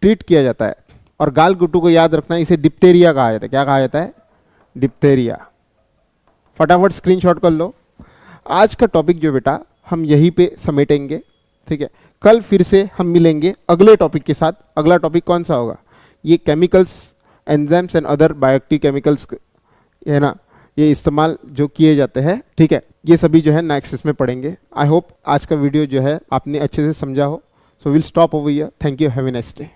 ट्रीट किया जाता है। और गालघोटू को याद रखना, इसे डिप्थेरिया कहा जाता है। क्या कहा जाता है? डिप्थेरिया। फटाफट स्क्रीनशॉट कर लो। आज का टॉपिक जो बेटा हम यहीं पे समेटेंगे, ठीक है। कल फिर से हम मिलेंगे अगले टॉपिक के साथ। अगला टॉपिक कौन सा होगा? ये chemicals, enzymes and other bioactive chemicals, है ना, ये इस्तेमाल जो किए जाते हैं, ठीक है। ये सभी जो है नेक्स्ट इसमें पढ़ेंगे। आई होप आज का वीडियो जो है आपने अच्छे से समझा हो। So will stop over here. Thank you, have a nice day.